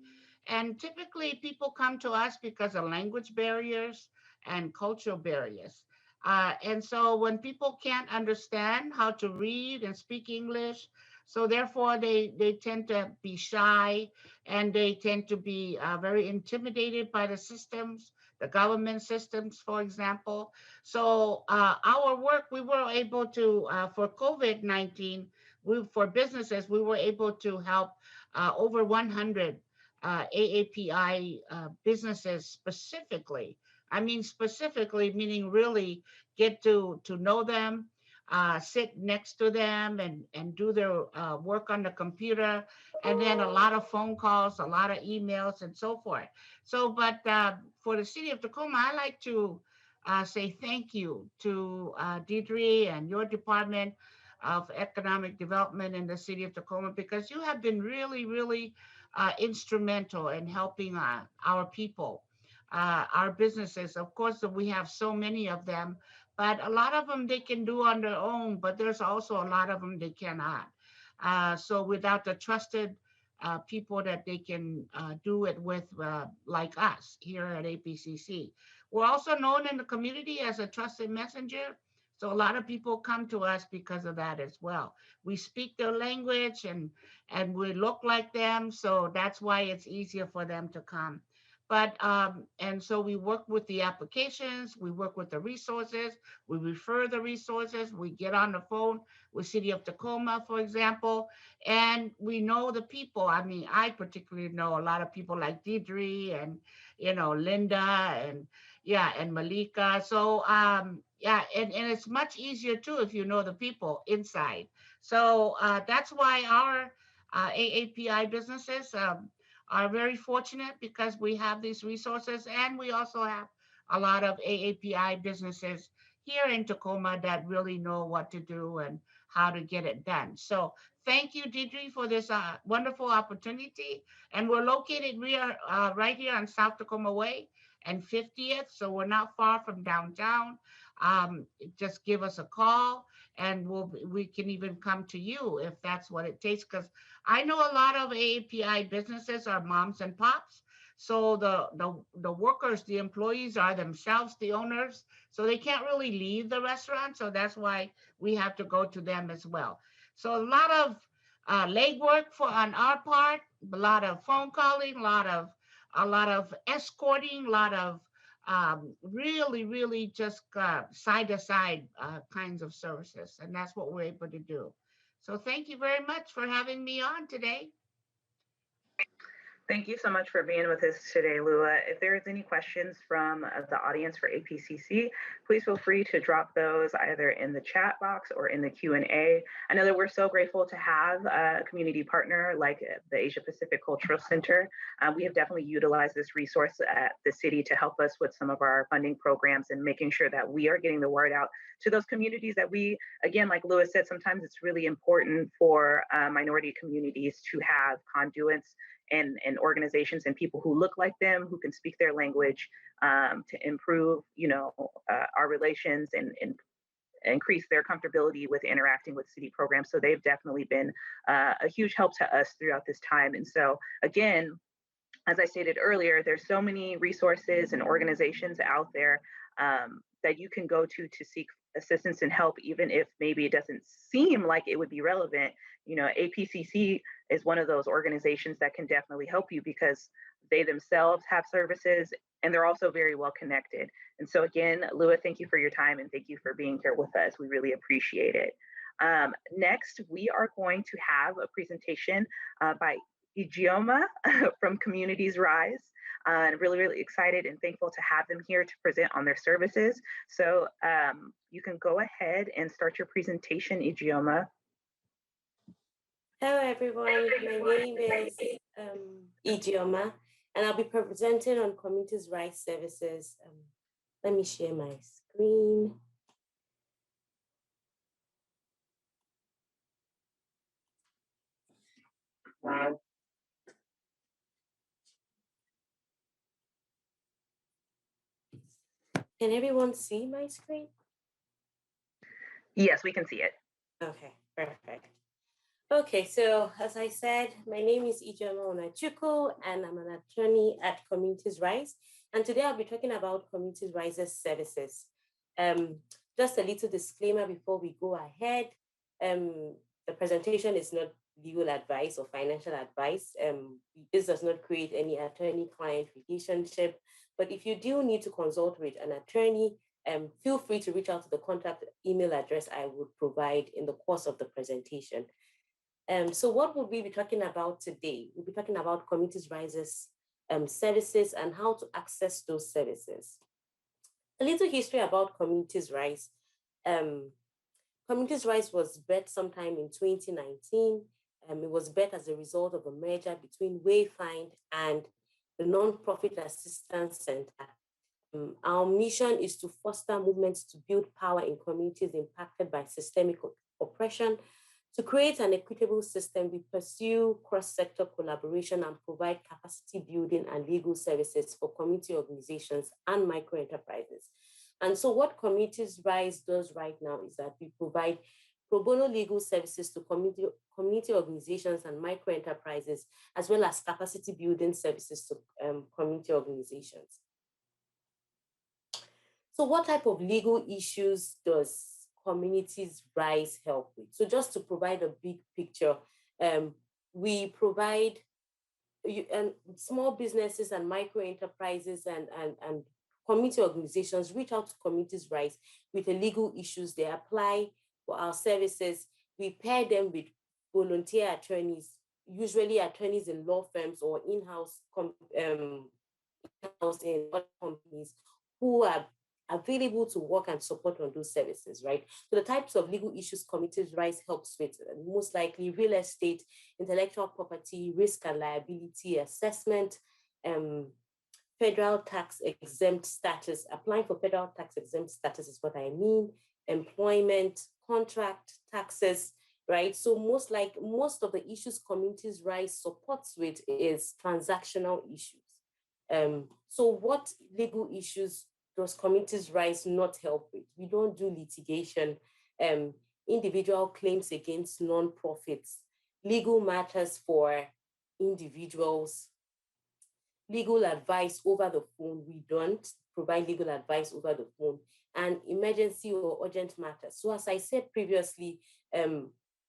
H: And typically people come to us because of language barriers and cultural barriers. And so when people can't understand how to read and speak English, so therefore they tend to be shy and they tend to be very intimidated by the systems, the government systems, for example. So our work, we were able to, for COVID-19, for businesses, we were able to help over 100 AAPI businesses specifically. I mean, specifically, meaning really get to know them, sit next to them and do their work on the computer, and then a lot of phone calls, a lot of emails and so forth. So, but for the City of Tacoma, I like to say thank you to Deidre and your Department of Economic Development in the City of Tacoma, because you have been really, really instrumental in helping our people, our businesses. Of course, we have so many of them, but a lot of them they can do on their own, but there's also a lot of them they cannot. So without the trusted people that they can do it with, like us here at APCC. We're also known in the community as a trusted messenger. So a lot of people come to us because of that as well. We speak their language and we look like them. So that's why it's easier for them to come. But and so we work with the applications, we work with the resources, we refer the resources, we get on the phone with City of Tacoma, for example, and we know the people. I mean, I particularly know a lot of people like Deidre and Linda and yeah, and Malika. So yeah, and it's much easier too if you know the people inside. So that's why our AAPI businesses are very fortunate because we have these resources, and we also have a lot of AAPI businesses here in Tacoma that really know what to do and how to get it done. So thank you, Deidre, for this wonderful opportunity. And we're located right here on South Tacoma Way and 50th, so we're not far from downtown. Just give us a call, and we can even come to you if that's what it takes. Because I know a lot of AAPI businesses are moms and pops. So the workers, the employees are themselves the owners. So they can't really leave the restaurant. So that's why we have to go to them as well. So a lot of legwork on our part, a lot of phone calling, a lot of escorting, a lot of really, really just side to side kinds of services. And that's what we're able to do. So thank you very much for having me on today.
A: Thank you so much for being with us today, Lua. If there's any questions from the audience for APCC, please feel free to drop those either in the chat box or in the Q&A. I know that we're so grateful to have a community partner like the Asia Pacific Cultural Center. We have definitely utilized this resource at the city to help us with some of our funding programs and making sure that we are getting the word out to those communities that we, again, like Lewis said, sometimes it's really important for minority communities to have conduits and organizations and people who look like them, who can speak their language, to improve, our relations and increase their comfortability with interacting with city programs. So they've definitely been a huge help to us throughout this time. And so again, as I stated earlier, there's so many resources and organizations out there that you can go to seek assistance and help, even if maybe it doesn't seem like it would be relevant. APCC is one of those organizations that can definitely help you because they themselves have services and they're also very well connected. And so again, Lua, thank you for your time and thank you for being here with us. We really appreciate it. Next, we are going to have a presentation by Ijeoma from Communities Rise. And really, really excited and thankful to have them here to present on their services. So you can go ahead and start your presentation, Ijeoma.
I: Hello, everyone. My name is Ijeoma, and I'll be presenting on Communities Rise Services. Let me share my screen. Can everyone see my screen?
A: Yes, we can see it.
I: Okay, perfect. Okay, so as I said, my name is Ijeoma Onachukwu, and I'm an attorney at Communities Rise. And today I'll be talking about Communities Rise's services. Just a little disclaimer before we go ahead. The presentation is not legal advice or financial advice. This does not create any attorney-client relationship. But if you do need to consult with an attorney, feel free to reach out to the contact email address I would provide in the course of the presentation. So what will we be talking about today? We'll be talking about Communities Rise's services and how to access those services. A little history about Communities Rise. Communities Rise was birthed sometime in 2019. It was birthed as a result of a merger between Wayfind and the Nonprofit Assistance Center. Our mission is to foster movements to build power in communities impacted by systemic oppression. To create an equitable system, we pursue cross-sector collaboration and provide capacity building and legal services for community organizations and micro-enterprises. And so what Communities Rise does right now is that we provide pro bono legal services to community organizations and micro-enterprises, as well as capacity building services to community organizations. So what type of legal issues does Communities Rise help with? So just to provide a big picture, we provide and small businesses and micro enterprises and community organizations reach out to communities' rights with the legal issues. They apply for our services. We pair them with volunteer attorneys, usually attorneys in law firms or in-house in other companies who are available to work and support on those services, right? So the types of legal issues communities' rights helps with, most likely real estate, intellectual property, risk and liability assessment, federal tax exempt status. Applying for federal tax exempt status is what I mean. Employment, contract, taxes, right? So most of the issues communities' rights supports with is transactional issues. So what legal issues does communities' rights not help with? We don't do litigation, individual claims against non-profits, legal matters for individuals, legal advice over the phone. We don't provide legal advice over the phone, and emergency or urgent matters. So as I said previously,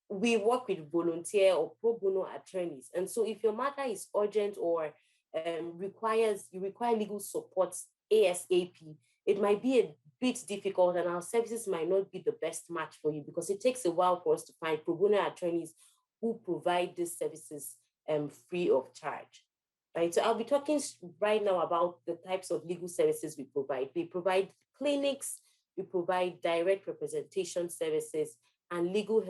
I: we work with volunteer or pro bono attorneys. And so if your matter is urgent or you require legal support ASAP, it might be a bit difficult and our services might not be the best match for you because it takes a while for us to find pro bono attorneys who provide these services free of charge. Right, so I'll be talking right now about the types of legal services we provide. We provide clinics, we provide direct representation services, and legal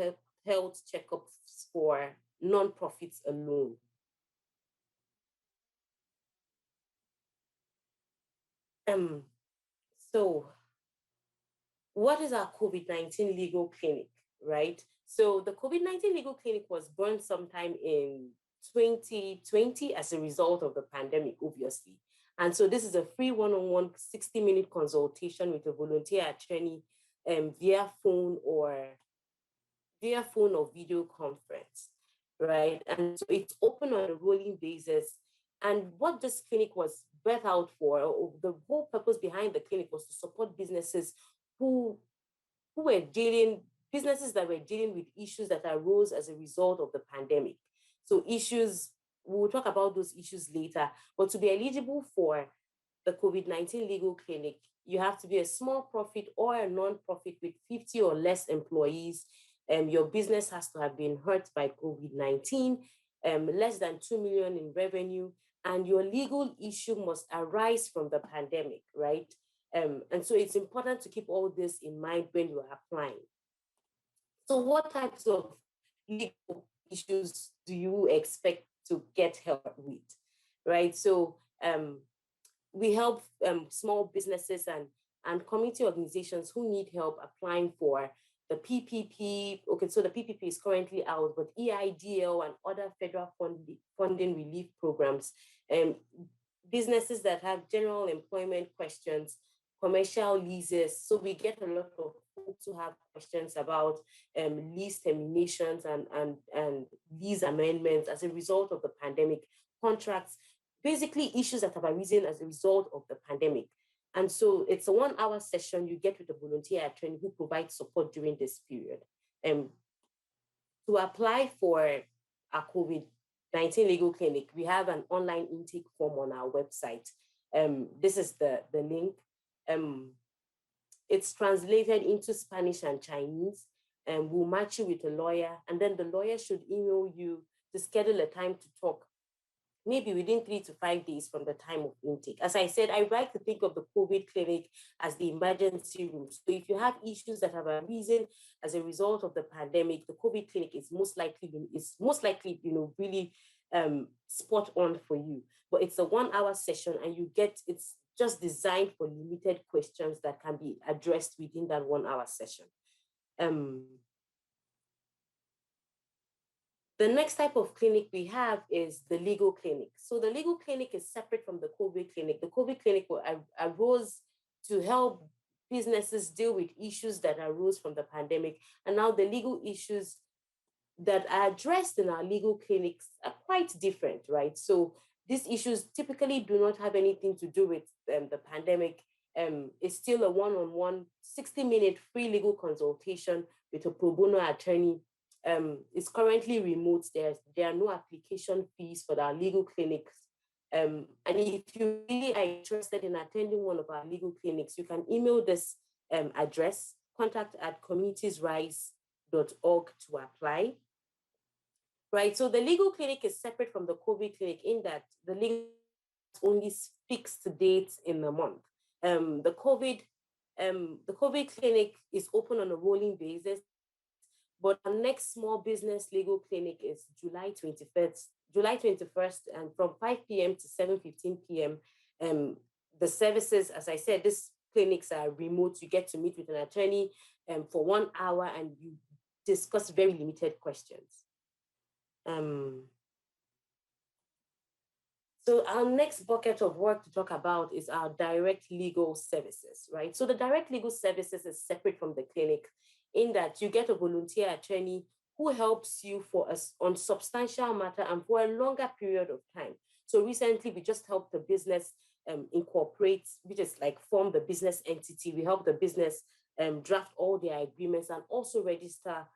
I: health checkups for nonprofits alone. So what is our COVID-19 legal clinic, right? So the COVID-19 legal clinic was born sometime in 2020 as a result of the pandemic, obviously. And so this is a free one-on-one 60-minute consultation with a volunteer attorney via phone or video conference, right? And so it's open on a rolling basis. And what this clinic was birthed out for, or the whole purpose behind the clinic was to support businesses businesses that were dealing with issues that arose as a result of the pandemic. So we'll talk about those issues later, but to be eligible for the COVID-19 legal clinic, you have to be a small profit or a non-profit with 50 or less employees. Your business has to have been hurt by COVID-19, less than 2 million in revenue, and your legal issue must arise from the pandemic, right? And so it's important to keep all this in mind when you are applying. So what types of legal issues do you expect to get help with, right? So we help small businesses and community organizations who need help applying for the PPP. Okay, so the PPP is currently out, but EIDL and other federal funding relief programs, businesses that have general employment questions, commercial leases. So we get a lot of folks who have questions about lease terminations and lease amendments as a result of the pandemic, contracts, basically issues that have arisen as a result of the pandemic. And so it's a 1 hour session you get with a volunteer attorney who provides support during this period. To apply for a COVID-19 legal clinic, we have an online intake form on our website. This is the link. It's translated into Spanish and Chinese, and we'll match you with a lawyer, and then the lawyer should email you to schedule a time to talk, maybe within 3 to 5 days from the time of intake. As I said, I like to think of the COVID clinic as the emergency room. So if you have issues that have arisen as a result of the pandemic, the COVID clinic is most likely, really spot on for you. But it's a 1 hour session, and it's just designed for limited questions that can be addressed within that 1 hour session. The next type of clinic we have is the legal clinic. So the legal clinic is separate from the COVID clinic. The COVID clinic arose to help businesses deal with issues that arose from the pandemic. And now the legal issues that are addressed in our legal clinics are quite different, right? So these issues typically do not have anything to do with the pandemic. It's still a one-on-one 60-minute free legal consultation with a pro bono attorney is currently remote. There are no application fees for our legal clinics. And if you really are interested in attending one of our legal clinics, you can email this address, contact@communitiesrise.org to apply. Right, so the legal clinic is separate from the COVID clinic in that the legal only fixed dates in the month. The COVID clinic is open on a rolling basis, but our next small business legal clinic is July 21st, and from 5 p.m. to 7:15 p.m. The services, as I said, these clinics are remote. You get to meet with an attorney for 1 hour and you discuss very limited questions. So our next bucket of work to talk about is our direct legal services, right? So the direct legal services is separate from the clinic in that you get a volunteer attorney who helps you for us on substantial matter and for a longer period of time. So recently we just helped the business incorporate, which is like form the business entity. We help the business draft all their agreements and also register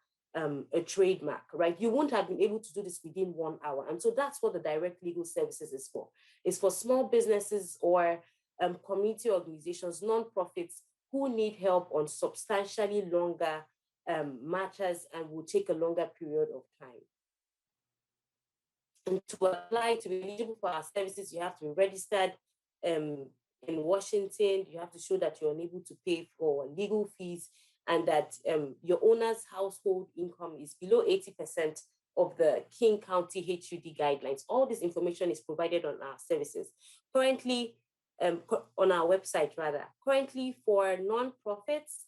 I: a trademark, right? You won't have been able to do this within 1 hour. And so that's what the direct legal services is for. It's for small businesses or community organizations, nonprofits who need help on substantially longer matters and will take a longer period of time. And to apply to be eligible for our services, you have to be registered in Washington. You have to show that you're unable to pay for legal fees and that your owner's household income is below 80% of the King County HUD guidelines. All this information is provided on our services. Currently, on our website rather, currently for nonprofits,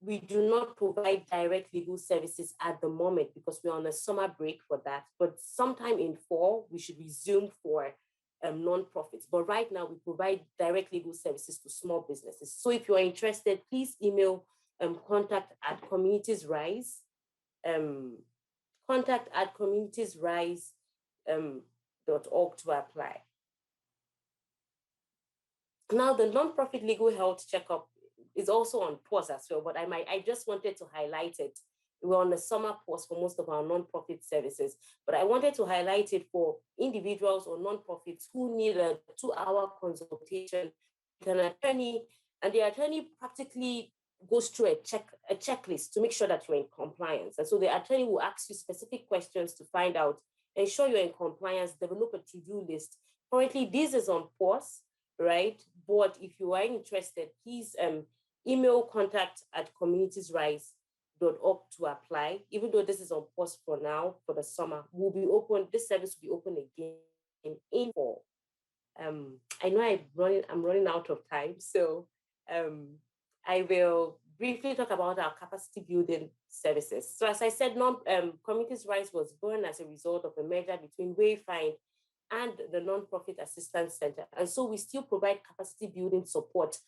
I: we do not provide direct legal services at the moment because we're on a summer break for that. But sometime in fall, we should resume for nonprofits. But right now, we provide direct legal services to small businesses. So if you are interested, please email contact@communitiesrise, contact@communitiesrise.org to apply. Now, the nonprofit legal health checkup is also on pause as well, but I just wanted to highlight it. We're on a summer pause for most of our nonprofit services, but I wanted to highlight it for individuals or nonprofits who need a 2-hour consultation with an attorney, and the attorney practically goes through a checklist to make sure that you're in compliance. And so the attorney will ask you specific questions to find out, ensure you're in compliance, develop a to-do list. Currently, this is on pause, right? But if you are interested, please email contact@communitiesrise.org to apply. Even though this is on pause for now, for the summer, this service will be open again in fall. I know I'm running out of time, so I will briefly talk about our capacity building services. So as I said, Communities Rise was born as a result of a merger between Wayfind and the Nonprofit Assistance Center. And so we still provide capacity building support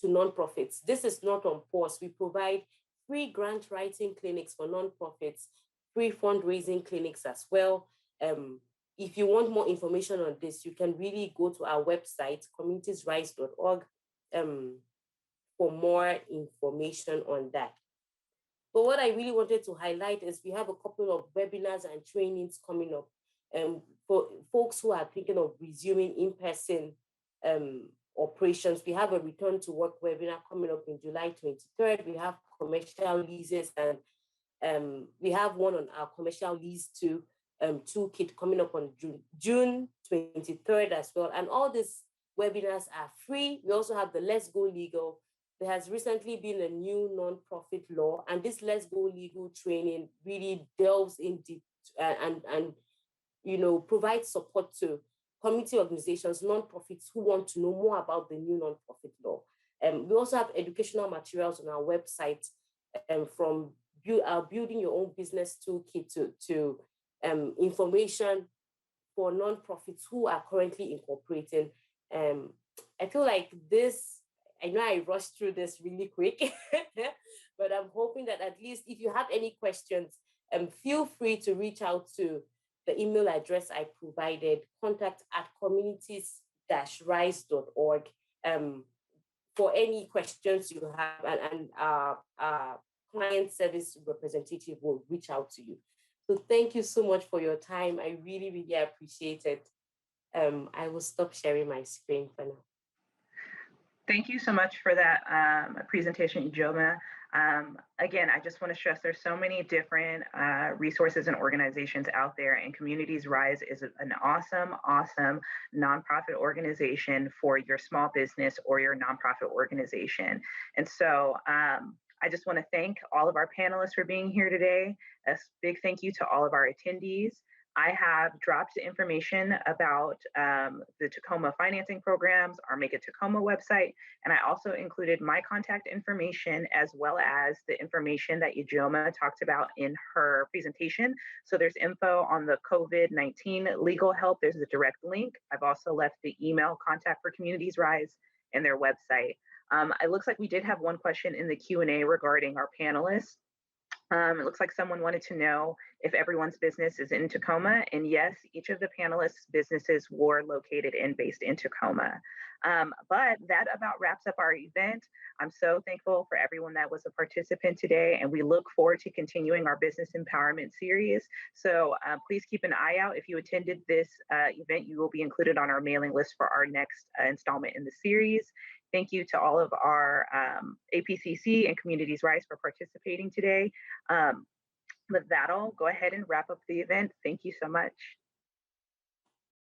I: to nonprofits. This is not on pause. We provide free grant writing clinics for nonprofits, free fundraising clinics as well. If you want more information on this, you can really go to our website, communitiesrise.org, for more information on that. But what I really wanted to highlight is we have a couple of webinars and trainings coming up for folks who are thinking of resuming in-person operations. We have a return to work webinar coming up in July 23rd. We have commercial leases and we have one on our commercial lease toolkit coming up on June 23rd as well. And all these webinars are free. We also have the Let's Go Legal. There has recently been a new nonprofit law, and this Let's Go Legal training really delves in deep and provides support to community organizations, nonprofits who want to know more about the new nonprofit law. We also have educational materials on our website from our Building Your Own Business Toolkit to information for nonprofits who are currently incorporating. I feel like I know I rushed through this really quick, but I'm hoping that at least if you have any questions, feel free to reach out to the email address I provided, contact@communities-rise.org, for any questions you have, and our client service representative will reach out to you. So thank you so much for your time. I really, really appreciate it. I will stop sharing my screen for now.
A: Thank you so much for that presentation, Ijoma. Again, I just want to stress there's so many different resources and organizations out there, and Communities Rise is an awesome, awesome nonprofit organization for your small business or your nonprofit organization. And so I just want to thank all of our panelists for being here today. A big thank you to all of our attendees. I have dropped information about the Tacoma financing programs, our Make It Tacoma website, and I also included my contact information as well as the information that Ijoma talked about in her presentation. So there's info on the COVID-19 legal help. There's a direct link. I've also left the email contact for Communities Rise and their website. It looks like we did have one question in the Q&A regarding our panelists. It looks like someone wanted to know if everyone's business is in Tacoma. And yes, each of the panelists' businesses were located and based in Tacoma. But that about wraps up our event. I'm so thankful for everyone that was a participant today, and we look forward to continuing our business empowerment series. So please keep an eye out. If you attended this event, you will be included on our mailing list for our next installment in the series. Thank you to all of our APCC and Communities Rise for participating today. With that, I'll go ahead and wrap up the event. Thank you so much.